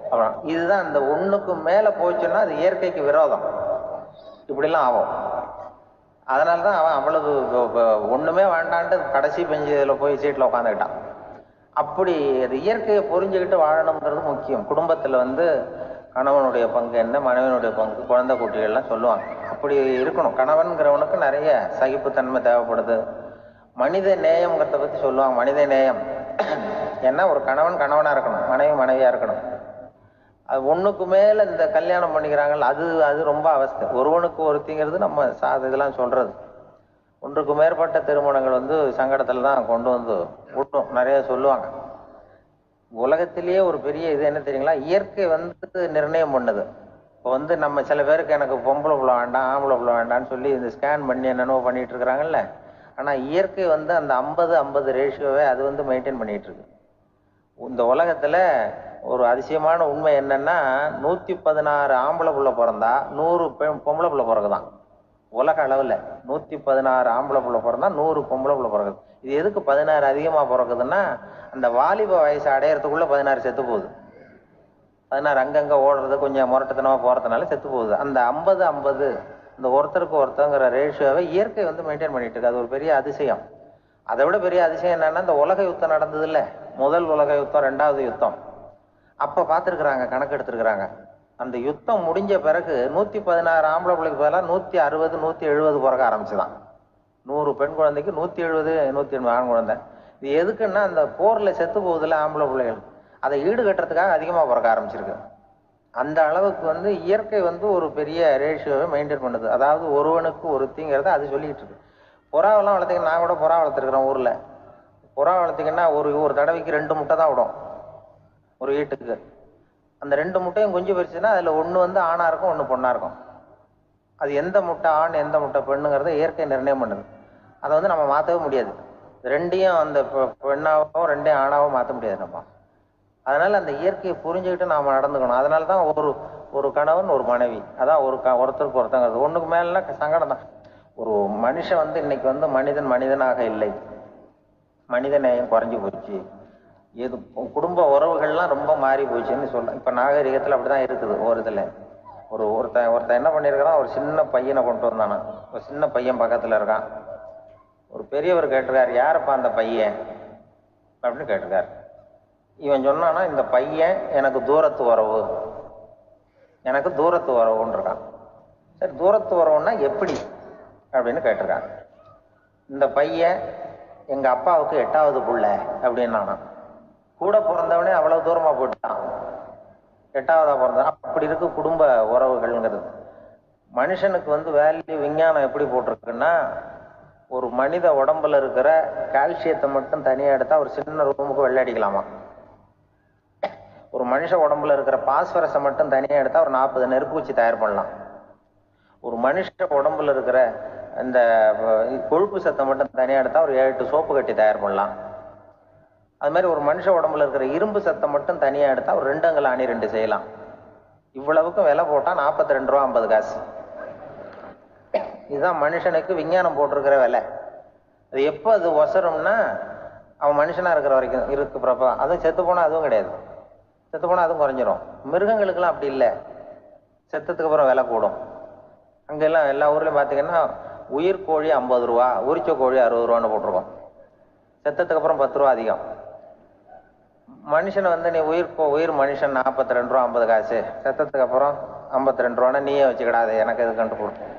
அப்புறம் இதுதான், அந்த ஒண்ணுக்கு மேல போச்சுன்னா அது இயற்கைக்கு விரோதம், இப்படிலாம் ஆகும். அதனாலதான் அவன் அவ்வளவு ஒண்ணுமே வேண்டான்ட்டு கடைசி பெஞ்சுல போய் சீட்ல உட்காந்துக்கிட்டான். அப்படி அது இயற்கையை புரிஞ்சுக்கிட்டு வாழணுங்கிறது முக்கியம். குடும்பத்துல கணவனுடைய பங்கு என்ன, மனைவனுடைய பங்கு, குழந்தை குட்டிகள்லாம் சொல்லுவாங்க. அப்படி இருக்கணும். கணவன்கிறவனுக்கு நிறைய சகிப்புத்தன்மை தேவைப்படுது. மனித நேயம்ங்கிறத பத்தி சொல்லுவாங்க. மனித நேயம் ஏன்னா ஒரு கணவன் கணவனா இருக்கணும், மனைவி மனைவியா இருக்கணும். அது ஒண்ணுக்கு மேல இந்த கல்யாணம் பண்ணிக்கிறாங்கல்ல, அது ரொம்ப அவஸ்தை. ஒருவனுக்கு ஒருத்திங்கிறது நம்ம இதெல்லாம் சொல்றது. ஒன்றுக்கு மேற்பட்ட திருமணங்கள் சங்கடத்துல தான் கொண்டு விட்டும் நிறைய சொல்லுவாங்க. உலகத்திலேயே ஒரு பெரிய இது என்ன தெரியுங்களா, இயற்கை நிர்ணயம் பண்ணுது. இப்போ நம்ம சில பேருக்கு எனக்கு பொம்பளை புள்ள வேண்டாம் ஆம்பளை புள்ள வேண்டாம்னு சொல்லி இந்த ஸ்கேன் பண்ணி என்னென்னவோ பண்ணிட்டு இருக்கிறாங்கல்ல. ஆனா இயற்கை அந்த 50-50 ரேஷியோவை அது மெயின்டைன் பண்ணிட்டு இருக்கு. இந்த உலகத்துல ஒரு அதிசயமான உண்மை என்னன்னா, 116 ஆம்பளை புள்ள பிறந்தா 100 பொம்பளை புள்ள பிறகுதான். உலக அளவுல 116 ஆம்பளை புள்ள பிறந்தா 100 பொம்பளை புள்ள பிறகுது. இது எதுக்கு 16 அதிகமா பிறகுதுன்னா, அந்த வாலிப வயசு அடையறதுக்குள்ள 16 செத்து போகுது. 16 அங்கங்க ஓடுறது, கொஞ்சம் முரட்டுத்தனமா போறதுனால செத்து போகுது. அந்த 50-50 இந்த ஒருத்தருக்கு ஒருத்தங்கிற ரேஷியோவை இயற்கை மெயின்டைன் பண்ணிட்டு இருக்கு. அது ஒரு பெரிய அதிசயம். அதை விட பெரிய அதிசயம் என்னன்னா, இந்த உலக யுத்தம் நடந்தது இல்ல, முதல் உலக யுத்தம், 2வது யுத்தம், அப்ப பார்த்துருக்குறாங்க, கணக்கு எடுத்திருக்கிறாங்க. அந்த யுத்தம் முடிஞ்ச பிறகு 116 ஆம்பளை பிள்ளைக்கு பதிலாக 160 170 பிறக்க ஆரம்பிச்சுதான். 100 பெண் குழந்தைக்கு 170 180 ஆண் குழந்தை. இது எதுக்குன்னா, அந்த போர்ல செத்து போகுதுல ஆம்பளை பிள்ளைகள், அதை ஈடுகட்டுறதுக்காக அதிகமா பிறக்க ஆரம்பிச்சிருக்கு. அந்த அளவுக்கு இயற்கை ஒரு பெரிய ரேஷியோவை மெயின்டைன் பண்ணுது. அதாவது ஒருவனுக்கு ஒருத்திங்கிறத அது சொல்லிட்டு இருக்கு. புறாவெல்லாம் வளர்த்தீங்கன்னா, நான் கூட புறா வளர்த்துருக்கிறேன் ஊர்ல. புறா வளர்த்தீங்கன்னா ஒரு தடவைக்கு 2 முட்டை தான் விடும் ஒரு வீட்டுக்கு. அந்த 2 முட்டையும் குஞ்சு பறிச்சுன்னா அதுல ஒண்ணு ஆணா இருக்கும், ஒண்ணு பொண்ணா இருக்கும். அது எந்த முட்டை ஆண் எந்த முட்டை பெண்ணுங்கிறத இயற்கை நிர்ணயம் பண்ணுது. அதை நம்ம மாற்றவே முடியாது. 2ஐயும் அந்த பெண்ணாவோ 2ஐயும் ஆணாவோ மாற்ற முடியாது நம்ம. அதனால அந்த இயற்கையை புரிஞ்சுக்கிட்டு நாம நடந்துக்கணும். அதனாலதான் ஒரு கணவன் ஒரு மனைவி, அதான் ஒருத்தருக்கு ஒருத்தங்கிறது. ஒண்ணுக்கு மேல சங்கடம் தான். ஒரு மனுஷன் இன்னைக்கு மனிதன் மனிதனாக இல்லை, மனித நேயம் குறைஞ்சு போச்சு, எது குடும்ப உறவுகள்லாம் ரொம்ப மாறி போச்சுன்னு சொல்றேன். இப்ப நாகரிகத்துல அப்படிதான் இருக்குது. ஒரு இதுல ஒருத்தன் என்ன பண்ணிருக்கிறான், ஒரு சின்ன பையனை கொண்டு வந்தானா, ஒரு சின்ன பையன் பக்கத்துல இருக்கான். ஒரு பெரியவர் கேட்டிருக்காரு, யாருப்பா அந்த பையன் அப்படின்னு கேட்டிருக்காரு. இவன் சொன்னானா, இந்த பையன் எனக்கு தூரத்து உறவு, எனக்கு தூரத்து உறவுன்னு இருக்கான். சரி, தூரத்து உறவுன்னா எப்படி அப்படின்னு கேட்டிருக்கான். இந்த பையன் எங்க அப்பாவுக்கு 8வது புள்ள அப்படின்னானா. கூட பிறந்தவனே அவ்வளவு தூரமா போயிட்டான், 8வதா பிறந்தான். அப்படி இருக்கு குடும்ப உறவுகள்ங்கிறது. மனுஷனுக்கு வேல்யூ விஞ்ஞானம் எப்படி போட்டிருக்குன்னா, ஒரு மனித உடம்புல இருக்கிற கால்சியத்தை மட்டும் தனியா எடுத்தா ஒரு சின்ன ரூமுக்கு வெள்ளை அடிக்கலாமா. ஒரு மனுஷ உடம்புல இருக்கிற பாஸ்பரஸை மட்டும் தனியா எடுத்தா ஒரு 40 நெருப்பூச்சி தயார் பண்ணலாம். ஒரு மனுஷ உடம்புல இருக்கிற இந்த கொழுப்பு சத்தை மட்டும் தனியா எடுத்தா ஒரு 7 சோப்பு கட்டி தயார் பண்ணலாம். அது மாதிரி ஒரு மனுஷ உடம்புல இருக்கிற இரும்பு சத்தை மட்டும் தனியா எடுத்தா ஒரு 2 அங்குல ஆணி 2 செய்யலாம். இவ்வளவுக்கும் விலை போட்டா 42 ரூபா 50 காசு. இதுதான் மனுஷனுக்கு விஞ்ஞானம் போட்டிருக்கிற விலை. அது எப்போ அது ஒசரும்னா, அவன் மனுஷனா இருக்கிற வரைக்கும் இருக்குறப்ப. அதுவும் செத்து போனா அதுவும் கிடையாது, செத்து போனா அதுவும் குறைஞ்சிரும். மிருகங்களுக்கெல்லாம் அப்படி இல்லை, செத்ததுக்கு அப்புறம் விலை கூடும். அங்கெல்லாம் எல்லா ஊர்லயும் பாத்தீங்கன்னா உயிர் கோழி 50 ரூபா, உரிச்ச கோழி 60 ரூபான்னு போட்டிருக்கோம். செத்ததுக்கு அப்புறம் 10 ரூபா அதிகம். மனுஷனை நீ உயிர் மனுஷன் 42 ரூபா 50 காசு, செத்ததுக்கு அப்புறம் 52 ரூபான்னா நீயே வச்சுக்கிடாது, எனக்கு எது கண்டு கொடுக்கும்.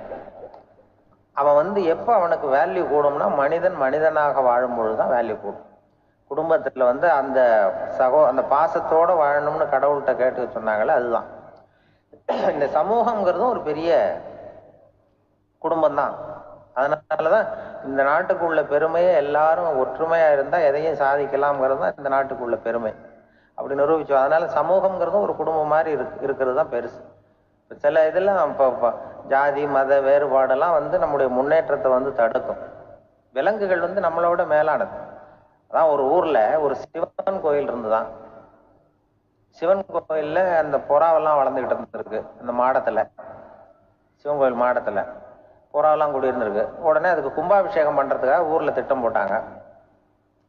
அவன் எப்ப அவனுக்கு வேல்யூ கூடும்னா, மனிதன் மனிதனாக வாழும் பொழுதுதான் வேல்யூ கூடும். குடும்பத்துல அந்த அந்த பாசத்தோட வாழணும்னு கடவுள்கிட்ட கேட்டு சொன்னாங்களே, அதுதான். இந்த சமூகம்ங்கிறதும் ஒரு பெரிய குடும்பம் தான். அதனாலதான் இந்த நாட்டுக்கு உள்ள பெருமையை எல்லாரும் ஒற்றுமையா இருந்தா எதையும் சாதிக்கலாம்ங்கிறது தான் இந்த நாட்டுக்கு உள்ள பெருமை. அப்படி நிரூபிச்சோம். அதனால சமூகம்ங்கிறதும் ஒரு குடும்பம் மாதிரி இருக்கிறது தான் பெருசு. சில இதெல்லாம் இப்போ ஜாதி மத வேறுபாடெல்லாம் நம்முடைய முன்னேற்றத்தை தடுக்கும். விலங்குகள் நம்மளோட மேலானது. அதான் ஒரு ஊர்ல ஒரு சிவன் கோயில் இருந்துதான். சிவன் கோயில்ல அந்த புறாவெல்லாம் வளர்ந்துகிட்டு இருந்திருக்கு. அந்த மாடத்துல, சிவன் கோயில் மாடத்துல புறாவெல்லாம் குடியிருந்திருக்கு. உடனே அதுக்கு கும்பாபிஷேகம் பண்றதுக்காக ஊர்ல திட்டம் போட்டாங்க.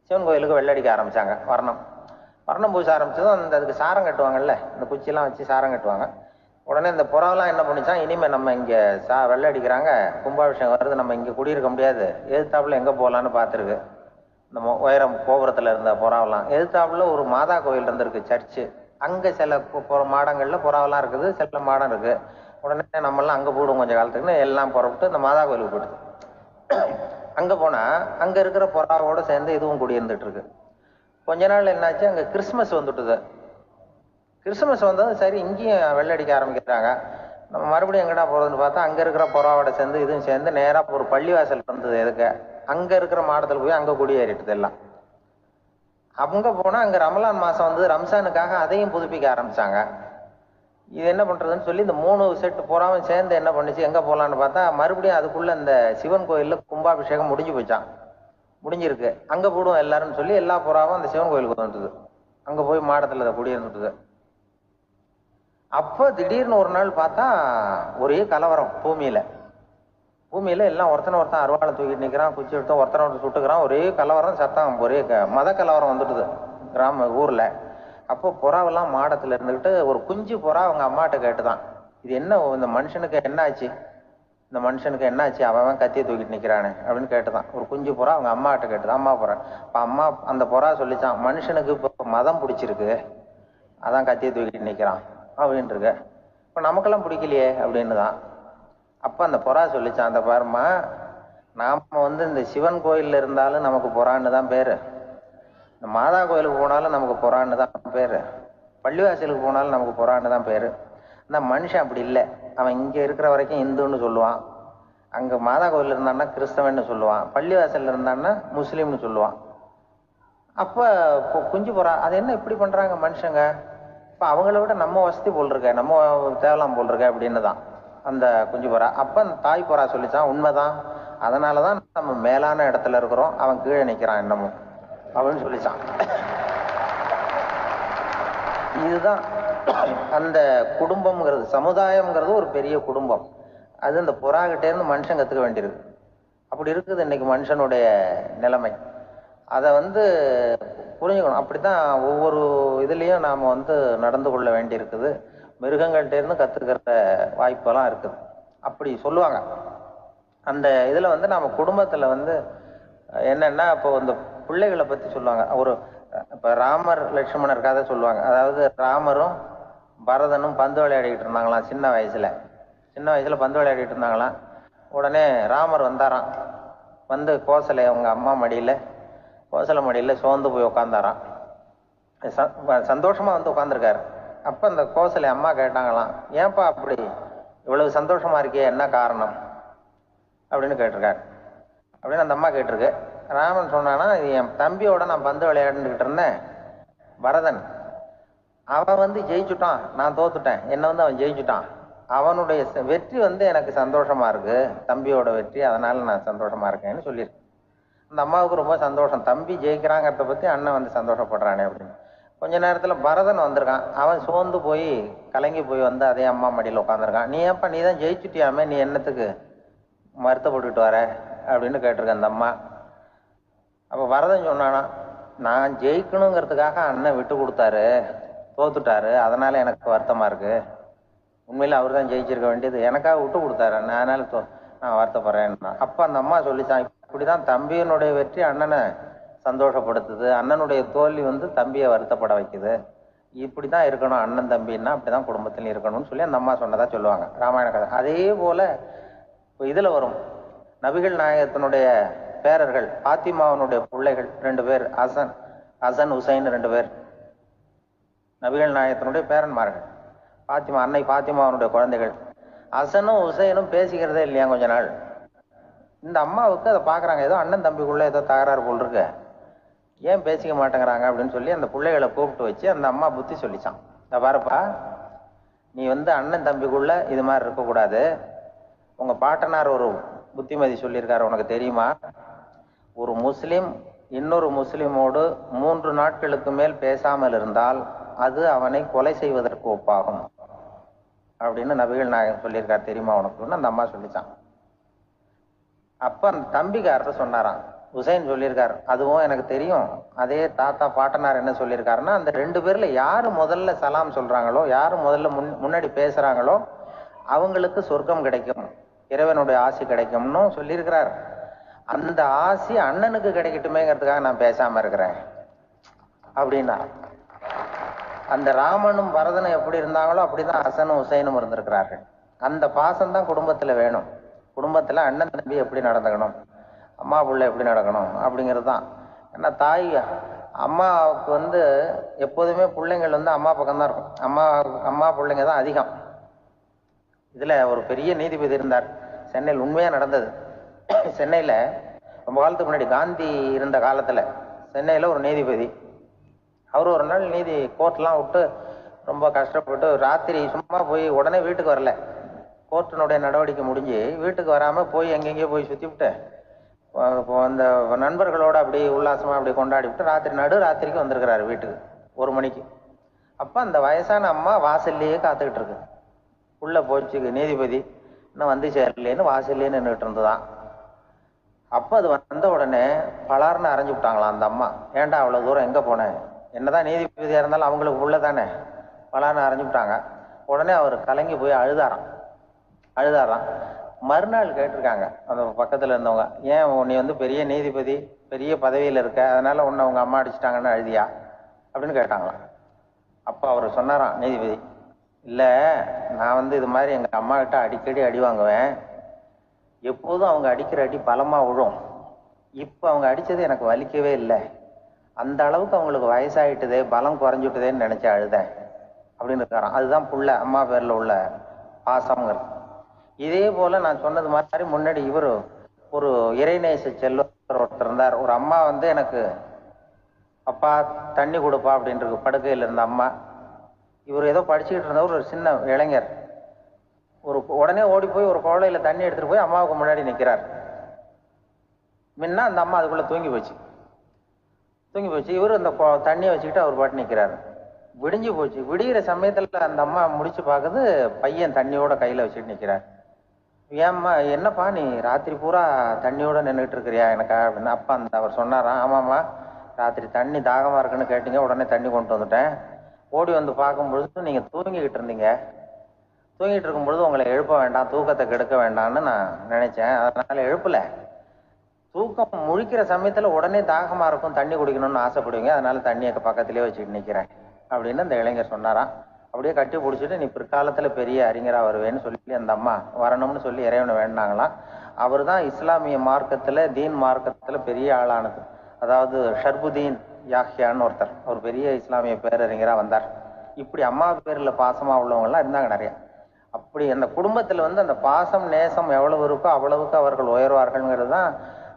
சிவன் கோயிலுக்கு வெள்ளடிக்க ஆரம்பிச்சாங்க. வர்ணம் பூச ஆரம்பிச்சதும் அதுக்கு சாரம் கட்டுவாங்கல்ல, இந்த குச்சியெல்லாம் வச்சு சாரம் கட்டுவாங்க. உடனே இந்த புறாவெல்லாம் என்ன பண்ணிச்சான், இனிமே நம்ம இங்க வெள்ளை அடிக்கிறாங்க, கும்பாபிஷேகம் வருது, நம்ம இங்க குடியிருக்க முடியாது, எதிர்த்தாப்புல எங்க போகலான்னு பார்த்துருக்கு. இந்த உயரம் கோபுரத்துல இருந்த புறாவெல்லாம் எதிர்த்தாப்புல ஒரு மாதா கோயில் இருந்திருக்கு, சர்ச்சு. அங்க சில மாடங்கள்ல புறாவெல்லாம் இருக்குது, சில மாடம் இருக்கு. உடனே நம்மெல்லாம் அங்க போடுவோம் கொஞ்சம் காலத்துக்குன்னு எல்லாம் புறப்பட்டு இந்த மாதா கோயிலுக்கு போயிடுது. அங்க போனா அங்க இருக்கிற புறாவோட சேர்ந்து இதுவும் குடியிருந்துட்டு இருக்கு. கொஞ்ச நாள் என்னாச்சு, அங்க கிறிஸ்துமஸ் வந்துட்டுது. கிறிஸ்துமஸ் வந்ததும் சரி இங்கேயும் வெள்ளடிக்க ஆரம்பிக்கிறாங்க. நம்ம மறுபடியும் எங்கடா போறதுன்னு பார்த்தா அங்க இருக்கிற புறாவோட சேர்ந்து இதுவும் சேர்ந்து நேரா ஒரு பள்ளிவாசல் இருந்தது. எதுக்கு அங்க இருக்கிற மாடத்துல போய் அங்க குடியேறிட்டுது எல்லாம். அங்க போனா அங்க ரமலான் மாசம் ரம்சானுக்காக அதையும் புதுப்பிக்க ஆரம்பிச்சாங்க. இது என்ன பண்றதுன்னு சொல்லி இந்த 3 செட்டு புறாவும் சேர்ந்து என்ன பண்ணுச்சு, எங்க போலான்னு பார்த்தா மறுபடியும் அதுக்குள்ள இந்த சிவன் கோயில்ல கும்பாபிஷேகம் முடிஞ்சு போச்சான். முடிஞ்சிருக்கு, அங்க போடுவோம் எல்லாரும் சொல்லி எல்லா புறாவும் அந்த சிவன் கோயிலுக்கு வந்துட்டுது. அங்க போய் மாடத்துல குடியிருந்துட்டுது. அப்ப திடீர்னு ஒரு நாள் பார்த்தா ஒரே கலவரம் பூமியில எல்லாம் ஒருத்தன் அருவாளை தூக்கிட்டு நிக்கிறான், குச்சி எடுத்து ஒருத்தனை சுட்டுக்கிறான். ஒரே கலவரம், சத்தம், ஒரே மத கலவரம் வந்துட்டுது ஊர்ல. அப்போ புறாவெல்லாம் மாடத்துல இருந்துகிட்டு ஒரு குஞ்சு புறா அவங்க அம்மாட்ட கேட்டுதான், இது என்ன, இந்த மனுஷனுக்கு என்ன ஆச்சு, இந்த மனுஷனுக்கு என்ன ஆச்சு, அவன் கத்தியை தூக்கிட்டு நிக்கிறானே அப்படின்னு கேட்டுதான். ஒரு குஞ்சு புறா அவங்க அம்மாட்ட கேட்டுதான். அம்மா புறா. இப்ப அம்மா அந்த புறா சொல்லிச்சான், மனுஷனுக்கு இப்போ மதம் பிடிச்சிருக்கு, அதான் கத்தியை தூக்கிட்டு நிக்கிறான் அப்படின்னு இருக்கு. இப்ப நமக்கெல்லாம் பிடிக்கலையே அப்படின்னு தான். அப்ப அந்த புறா சொல்லிச்சான், அந்த பாருமா, நாம இந்த சிவன் கோயில்ல இருந்தாலும் நமக்கு புறான்னு தான் பேரு, இந்த மாதா கோயிலுக்கு போனாலும் நமக்கு புறான்னு தான் பேரு, பள்ளிவாசலுக்கு போனாலும் நமக்கு புறான்னு தான் பேரு. அந்த மனுஷன் அப்படி இல்லை. அவன் இங்க இருக்கிற வரைக்கும் இந்துன்னு சொல்லுவான், அங்க மாதா கோயில் இருந்தான்னா கிறிஸ்தவன்னு சொல்லுவான், பள்ளிவாசல்ல இருந்தான்னா முஸ்லீம்னு சொல்லுவான். அப்ப குஞ்சு புறா அது என்ன இப்படி பண்றாங்க மனுஷங்க, இப்ப அவங்கள விட நம்ம வசதி போல் இருக்க, நம்ம தேவலாம் போல் இருக்க அப்படின்னு தான் அந்த குஞ்சு புறா. அப்ப அந்த தாய் புறா சொல்லிச்சான், உண்மைதான், அதனாலதான் நம்ம மேலான இடத்துல இருக்கிறோம், அவன் கீழே நிக்கிறான் என்னமும் அப்படின்னு சொல்லிச்சான். இதுதான் அந்த குடும்பம்ங்கிறது, சமுதாயம்ங்கிறது ஒரு பெரிய குடும்பம். அது இந்த புறாகிட்டே இருந்து மனுஷன் கத்துக்க வேண்டியிருக்கு. அப்படி இருக்குது இன்னைக்கு மனுஷனுடைய நிலைமை. அதை புரிஞ்சுக்கணும். அப்படித்தான் ஒவ்வொரு இதுலயும் நாம நடந்து கொள்ள வேண்டி இருக்குது. மிருகங்கள்ட்ட இருந்து கத்துக்கிற வாய்ப்பெல்லாம் இருக்குது. அப்படி சொல்லுவாங்க. அந்த இதுல நாம குடும்பத்துல என்னன்னா, இப்போ இந்த பிள்ளைகளை பத்தி சொல்லுவாங்க. இப்ப ராமர் லட்சுமணர் கதை சொல்லுவாங்க. அதாவது ராமரும் பரதனும் பந்து விளையாடிக்கிட்டு இருந்தாங்களாம். சின்ன வயசுல பந்து விளையாடிட்டு இருந்தாங்களாம். உடனே ராமர் வந்தாராம். கோசலை அவங்க அம்மா மடியில, கோசலை மடியில சோர்ந்து போய் உட்காந்தாராம். சந்தோஷமா உட்காந்துருக்காரு. அப்ப அந்த கோசலை அம்மா கேட்டாங்களாம், ஏன்பா அப்படி இவ்வளவு சந்தோஷமா இருக்கே, என்ன காரணம் அப்படின்னு கேட்டிருக்காரு. அப்படின்னு அந்த அம்மா கேட்டிருக்கு. ராமன் சொன்னானா, இது என் தம்பியோட நான் பந்து விளையாண்டுக்கிட்டு இருந்தேன், பரதன் அவன் ஜெயிச்சுட்டான், நான் தோத்துட்டேன், என்ன அவன் ஜெயிச்சுட்டான், அவனுடைய வெற்றி எனக்கு சந்தோஷமா இருக்கு, தம்பியோட வெற்றி, அதனால நான் சந்தோஷமா இருக்கேன்னு சொல்லியிருக்கேன். அந்த அம்மாவுக்கு ரொம்ப சந்தோஷம், தம்பி ஜெயிக்கிறாங்கிறத பத்தி அண்ணன் சந்தோஷப்படுறானே அப்படின்னு. கொஞ்ச நேரத்துல பரதன் வந்திருக்கான். அவன் சோர்ந்து போய் கலங்கி போய் அதே அம்மா மடியில் உட்காந்துருக்கான். நீ ஏப்பா, நீ தான் ஜெயிச்சுட்டியாமே, நீ என்னத்துக்கு வருத்தப்பட்டுட்டு வர அப்படின்னு கேட்டிருக்க அந்த அம்மா. அப்ப பரதன் சொன்னானா, நான் ஜெயிக்கணுங்கிறதுக்காக அண்ணன் விட்டு கொடுத்தாரு, தோத்துட்டாரு, அதனால எனக்கு வருத்தமா இருக்கு, உண்மையில அவர் தான் ஜெயிச்சிருக்க வேண்டியது, எனக்காக விட்டு கொடுத்தாரு அண்ணன், அதனால நான் வருத்தப்படுறேன். அப்ப அந்த அம்மா சொல்லிச்சான், இப்படிதான் தம்பியினுடைய வெற்றி அண்ணனை சந்தோஷப்படுத்துது, அண்ணனுடைய தோல்வி தம்பியை வருத்தப்பட வைக்குது, இப்படிதான் இருக்கணும் அண்ணன் தம்பின்னா, அப்படிதான் குடும்பத்திலும் இருக்கணும்னு சொல்லி அந்த அம்மா சொன்னதா சொல்லுவாங்க ராமாயண கதை. அதே போல இதுல வரும், நபிகள் நாயகத்தினுடைய பேரர்கள், பாத்திமாவனுடைய பிள்ளைகள் 2 பேர், ஹசன் ஹுசைன் 2 பேர் நபிகள் நாயகத்தினுடைய பேரன்மார்கள். அன்னை பாத்திமாவனுடைய குழந்தைகள். ஹசனும் ஹுசைனும் பேசிக்கிறதே இல்லையா கொஞ்ச நாள். இந்த அம்மாவுக்கு அதை பார்க்குறாங்க, ஏதோ அண்ணன் தம்பிக்குள்ளே ஏதோ தகராறு போல் இருக்கு, ஏன் பேசிக்க மாட்டேங்கிறாங்க அப்படின்னு சொல்லி அந்த பிள்ளைகளை கூப்பிட்டு வச்சு அந்த அம்மா புத்தி சொல்லிச்சான். இந்த பாருப்பா, நீ அண்ணன் தம்பிக்குள்ள இது மாதிரி இருக்கக்கூடாது. உங்கள் பாட்டனார் ஒரு புத்திமதி சொல்லியிருக்காரு, உனக்கு தெரியுமா? ஒரு முஸ்லீம் இன்னொரு முஸ்லீமோடு 3 நாட்களுக்கு மேல் பேசாமல் இருந்தால் அது அவனை கொலை செய்வதற்கு ஒப்பாகும் அப்படின்னு நபிகள் நாயகம் சொல்லியிருக்காரு, தெரியுமா உனக்குன்னு அந்த அம்மா சொல்லிச்சான். அப்ப அந்த தம்பிக்காரர் சொன்னாராம், ஹுசைன் சொல்லியிருக்காரு, அதுவும் எனக்கு தெரியும். அதே தாத்தா பாட்டனார் என்ன சொல்லியிருக்காருன்னா, அந்த 2 பேர்ல யாரு முதல்ல சலாம் சொல்றாங்களோ, யாரு முதல்ல முன்னாடி பேசுறாங்களோ அவங்களுக்கு சொர்க்கம் கிடைக்கும், இறைவனுடைய ஆசி கிடைக்கும்னு சொல்லியிருக்கிறார். அந்த ஆசி அண்ணனுக்கு கிடைக்கட்டுமேங்கிறதுக்காக நான் பேசாம இருக்கிறேன் அப்படின்னா. அந்த ராமனும் பரதனும் எப்படி இருந்தாங்களோ அப்படிதான் ஹசனும் ஹுசைனும் இருந்திருக்கிறார்கள். அந்த பாசம் தான் குடும்பத்துல வேணும். குடும்பத்துல அண்ணன் தம்பி எப்படி நடந்துக்கணும், அம்மா பிள்ளை எப்படி நடக்கணும் அப்படிங்கிறது தான். ஏன்னா தாய் அம்மாவுக்கு எப்போதுமே பிள்ளைங்கள் அம்மா பக்கம் தான் இருக்கும். அம்மா பிள்ளைங்க தான் அதிகம். இதுல ஒரு பெரிய நீதிபதி இருந்தார் சென்னையில், உண்மையா நடந்தது. சென்னையில ரொம்ப காலத்துக்கு முன்னாடி காந்தி இருந்த காலத்துல சென்னையில ஒரு நீதிபதி, அவர் ஒரு நாள் நீதி கோர்ட்லாம் விட்டு ரொம்ப கஷ்டப்பட்டு ராத்திரி சும்மா போய் உடனே வீட்டுக்கு வரல. கோர்ட்டினுடைய நடவடிக்கை முடிஞ்சு வீட்டுக்கு வராம போய் எங்கெங்கேயோ போய் சுத்தி விட்டு அந்த நண்பர்களோட அப்படி உல்லாசமா அப்படி கொண்டாடி விட்டு நடுராத்திரிக்கு வந்திருக்கிறாரு வீட்டுக்கு 1 மணிக்கு. அப்ப அந்த வயசான அம்மா வாசல்லையே காத்துக்கிட்டு இருக்கு. உள்ள போச்சு நீதிபதி, இன்னும் வந்து சேரலேன்னு வாசல்லையே நின்றுட்டு இருந்துதான். அப்ப அது வந்த உடனே பலார்னு அரைஞ்சு விட்டாங்களாம் அந்த அம்மா. ஏன்டா அவ்வளவு தூரம் எங்க போனேன், என்னதான் நீதிபதியா இருந்தாலும் அவங்களுக்கு உள்ளதானே, பலார்னு அரைஞ்சு விட்டாங்க. உடனே அவர் கலங்கி போய் அழுதாராம். மறுநாள் கேட்டிருக்காங்க அந்த பக்கத்துல இருந்தவங்க, ஏன் நீ பெரிய நீதிபதி, பெரிய பதவியில இருக்க, அதனால உன்னை உங்க அம்மா அடிச்சுட்டாங்கன்னு அழுதியா அப்படின்னு கேட்டாங்களாம். அப்ப அவர் சொன்னாராம் நீதிபதி, இல்ல நான் இது மாதிரி எங்க அம்மா கிட்ட அடிக்கடி அடி வாங்குவேன், எப்போதும் அவங்க அடிக்கிற அடி பலமா விழும், இப்ப அவங்க அடிச்சது எனக்கு வலிக்கவே இல்லை, அந்த அளவுக்கு அவங்களுக்கு வயசாயிட்டுதே, பலம் குறைஞ்சுட்டுதேன்னு நினைச்சு அழுதேன் அப்படின்னு இருக்காராம். அதுதான் புள்ள அம்மா பேர்ல உள்ள பாசம்ங்கிறது. இதே போல நான் சொன்னது மாதிரி முன்னாடி ஒரு இறைநேச செல்வர் ஒருத்தர் இருந்தார். ஒரு அம்மா எனக்கு அப்பா தண்ணி கொடுப்பா அப்படின்ட்டு படுக்கையில் இருந்த அம்மா. இவர் ஏதோ படிச்சுக்கிட்டு இருந்தவர், ஒரு சின்ன இளைஞர் உடனே ஓடி போய் ஒரு குவளையில தண்ணி எடுத்துட்டு போய் அம்மாவுக்கு முன்னாடி நிற்கிறார். முன்ன அந்த அம்மா அதுக்குள்ள தூங்கி போச்சு. இவர் அந்த தண்ணியை வச்சுக்கிட்டு அவர் பாட்டு நிற்கிறாரு. விடிஞ்சு போச்சு. விடிகிற சமயத்துல அந்த அம்மா முடிச்சு பார்க்குது, பையன் தண்ணியோட கையில வச்சுட்டு நிற்கிறார். ஏம்மா என்னப்பா நீ ராத்திரி பூரா தண்ணியோட நின்றுட்டு இருக்கிறியா எனக்கா அப்படின்னு. அப்பா அவர் சொன்னாராம், ஆமாம்மா ராத்திரி தண்ணி தாகமா இருக்குன்னு கேட்டீங்க, உடனே தண்ணி கொண்டு வந்துட்டேன். ஓடி வந்து பார்க்கும்பொழுது நீங்க தூங்கிக்கிட்டு இருந்தீங்க. தூங்கிட்டு இருக்கும்பொழுது உங்களை எழுப்ப வேண்டாம், தூக்கத்தை கெடுக்க வேண்டாம்னு நான் நினைச்சேன், அதனால எழுப்பல. தூக்கம் முழிக்கிற சமயத்துல உடனே தாகமா இருக்கும், தண்ணி குடிக்கணும்னு ஆசைப்படுவீங்க, அதனால தண்ணியை பக்கத்திலேயே வச்சுட்டு நிக்கிறேன் அப்படின்னு அந்த இளைஞர் சொன்னாராம். அப்படியே கட்டி பிடிச்சிட்டு நீ பிற்காலத்துல பெரிய அறிஞரா வருவேன்னு சொல்லி அந்த அம்மா வரணும்னு சொல்லி இறைவனை வேண்டாங்களாம். அவர் தான் இஸ்லாமிய மார்க்கத்துல, தீன் மார்க்கத்துல பெரிய ஆளானது. அதாவது ஷர்புதீன் யாஹ்யான்னு ஒருத்தர், அவர் பெரிய இஸ்லாமிய பேரறிஞரா வந்தார். இப்படி அம்மா பேர்ல பாசமா உள்ளவங்க எல்லாம் இருந்தாங்க நிறைய. அப்படி அந்த குடும்பத்துல அந்த பாசம் நேசம் எவ்வளவு இருக்கோ அவ்வளவுக்கு அவர்கள் உயர்வார்கள்ங்கிறது தான்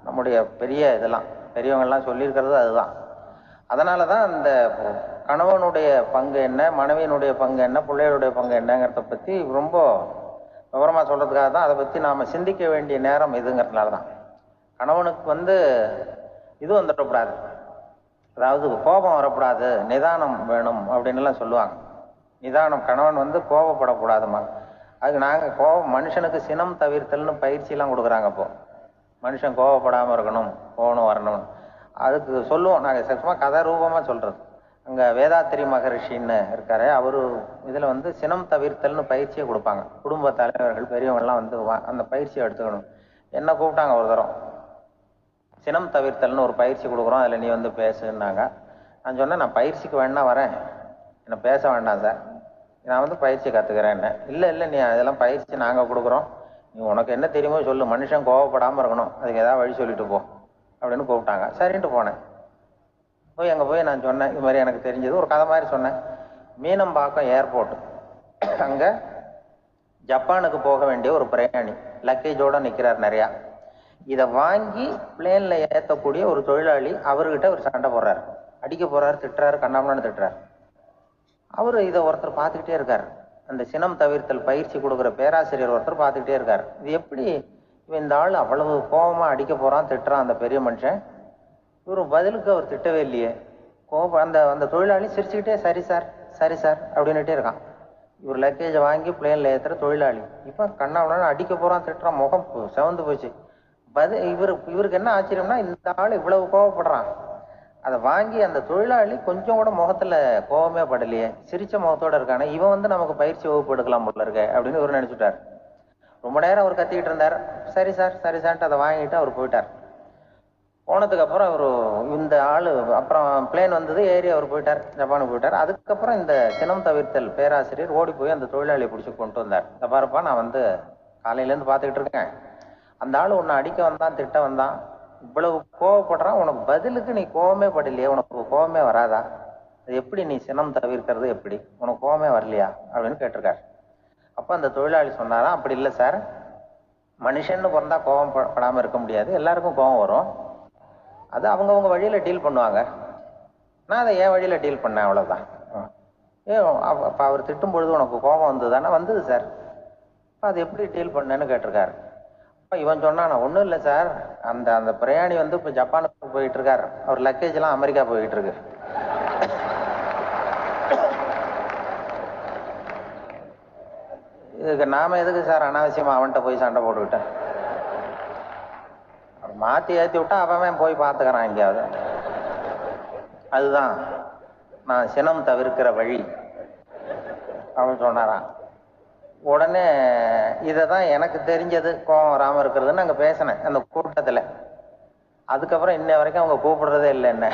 நம்முடைய பெரிய இதெல்லாம் பெரியவங்க எல்லாம் சொல்லியிருக்கிறது அதுதான். அதனாலதான் அந்த கணவனுடைய பங்கு என்ன, மனைவியினுடைய பங்கு என்ன, பிள்ளைகளுடைய பங்கு என்னங்கிறத பத்தி ரொம்ப விவரமா சொல்றதுக்காக தான் அதை பத்தி நாம சிந்திக்க வேண்டிய நேரம் இதுங்கிறதுனாலதான். கணவனுக்கு இது வந்துடக்கூடாது, அதாவது கோபம் வரக்கூடாது, நிதானம் வேணும் அப்படின்னு எல்லாம் சொல்லுவாங்க. நிதானம், கணவன் கோபப்படக்கூடாதுமா. அதுக்கு நாங்கள் மனுஷனுக்கு சினம் தவிர்த்தல்னு பயிற்சியெல்லாம் கொடுக்குறாங்க. இப்போ மனுஷன் கோபப்படாமல் இருக்கணும், போகணும் வரணும், அதுக்கு சொல்லுவோம் நாங்கள். சும்மா கதை ரூபமாக சொல்கிறது. அங்கே வேதாத்திரி மகரிஷின்னு இருக்காரு, அவரு இதில் சினம் தவிர்த்தல்னு பயிற்சியை கொடுப்பாங்க. குடும்ப தலைவர்கள் பெரியவங்கெல்லாம் அந்த பயிற்சியை எடுத்துக்கணும். என்ன கூப்பிட்டாங்க ஒரு தரம், சினம் தவிர்த்தல்னு ஒரு பயிற்சி கொடுக்குறோம், அதில் நீ பேசுன்னாங்க. நான் சொன்னேன், நான் பயிற்சிக்கு வேணா வரேன், என்ன பேச வேண்டாம் சார், நான் பயிற்சி கற்றுக்கிறேன். இல்லை நீ அதெல்லாம் பயிற்சி நாங்கள் கொடுக்குறோம், நீ உனக்கு என்ன தெரியுமோ சொல்லு, மனுஷன் கோவப்படாமல் இருக்கணும், அதுக்கு ஏதாவது வழி சொல்லிட்டு போ அப்படின்னு கூப்பிட்டாங்க. சரின்ட்டு போனேன். அங்கே போய் நான் சொன்னேன், இது மாதிரி எனக்கு தெரிஞ்சது ஒரு கதை மாதிரி சொன்னேன். மீனம்பாக்கம் ஏர்போர்ட், அங்கே ஜப்பானுக்கு போக வேண்டிய ஒரு பிரயாணி லக்கேஜோட நிற்கிறார் நிறையா. இதை வாங்கி பிளேன்ல ஏற்றக்கூடிய ஒரு தொழிலாளி அவர்கிட்ட ஒரு சண்டை போடுறாரு, அடிக்க போறாரு, திட்டுறாரு, கண்ணாமண்ணு திட்டுறாரு. அவரு இதை ஒருத்தர் பார்த்துக்கிட்டே இருக்காரு. அந்த சினம் தவிர்த்தல் பயிற்சி கொடுக்குற பேராசிரியர் ஒருத்தர் பார்த்துக்கிட்டே இருக்காரு. இது எப்படி இந்த ஆள் அவ்வளவு கோபமா அடிக்க போறான், திட்டுறான் அந்த பெரிய மனுஷன், இவரு பதிலுக்கு அவர் திட்டவே இல்லையே. கோபம் அந்த அந்த தொழிலாளி சிரிச்சுக்கிட்டே சரி சார் சரி சார் அப்படின்னுட்டே இருக்கான். இவர் லக்கேஜை வாங்கி பிளேன்ல ஏற்றுற தொழிலாளி இப்போ கண்ணாமண்ணு அடிக்க போறான், திட்டுறான், முகம் செவந்து போச்சு. இவருக்கு என்ன ஆச்சரியம்னா, இந்த ஆள் இவ்வளவு கோவப்படுறான், அதை வாங்கி அந்த தொழிலாளி கொஞ்சம் கூட முகத்துல கோபமே படலையே, சிரிச்ச முகத்தோட இருக்கானே, இவன் நமக்கு பயிற்சி வகுப்பு எடுக்கலாம் போல இருக்க அப்படின்னு இவர் நினைச்சுட்டார். ரொம்ப நேரம் அவர் கத்திக்கிட்டு இருந்தார். சரி சார் சரி சார்ன்ட்டு அதை வாங்கிட்டு அவர் போயிட்டார். போனதுக்கு அப்புறம் அவரு இந்த ஆளு அப்புறம் பிளேன் வந்தது, ஏறி அவர் போயிட்டார், ஜப்பானுக்கு போயிட்டார். அதுக்கப்புறம் இந்த சினம் தவிர்த்தல் பேராசிரியர் ஓடி போய் அந்த தொழிலாளியை பிடிச்சி கொண்டு வந்தார். இந்த பாருப்பா, நான் காலையிலேருந்து பார்த்துக்கிட்டு இருக்கேன், அந்த ஆள் உன்னை அடிக்க வந்தான், திட்ட வந்தான், இவ்வளவு கோவப்படுறான், உனக்கு பதிலுக்கு நீ கோவமே படலையே, உனக்கு கோவமே வராதா, அது எப்படி நீ சினம் தவிர்க்கிறது, எப்படி உனக்கு கோவமே வரலையா அப்படின்னு கேட்டிருக்காரு. அப்ப அந்த தொழிலாளி சொன்னாராம், அப்படி இல்லை சார், மனுஷன்னு பிறந்தா கோவம் படாம இருக்க முடியாது, எல்லாருக்கும் கோவம் வரும், அது அவங்கவுங்க வழியில டீல் பண்ணுவாங்க, நான் அதை என் வழியில டீல் பண்ணேன், அவ்வளவுதான். அப்ப அவர் திட்டும் பொழுது உனக்கு கோபம் வந்ததுதானே? வந்தது சார். அது எப்படி டீல் பண்ணேன்னு கேட்டிருக்காரு. இவன் சொன்னானா, ஒன்றும் இல்லை சார், அந்த அந்த பிரயாணி இப்போ ஜப்பானுக்கு போயிட்டு இருக்காரு, அவர் லக்கேஜ் எல்லாம் அமெரிக்கா போயிட்டு இருக்கு. இதுக்கு நாம எதுக்கு சார் அனாவசியமா அவன்கிட்ட போய் சண்டை போட்டுக்கிட்டேன், மாத்தி ஏற்றி விட்டா அவன் போய் பார்த்துக்கிறான் எங்கேயாவது. அதுதான் நான் சினம் தவிர்க்கிற வழி அப்படின்னு சொன்னாரான். உடனே இதை தான் எனக்கு தெரிஞ்சது கோபம் வராமல் இருக்கிறதுன்னு அங்கே பேசினேன் அந்த கூட்டத்தில். அதுக்கப்புறம் இன்ன வரைக்கும் அவங்க கூப்பிடுறதே இல்லை என்ன.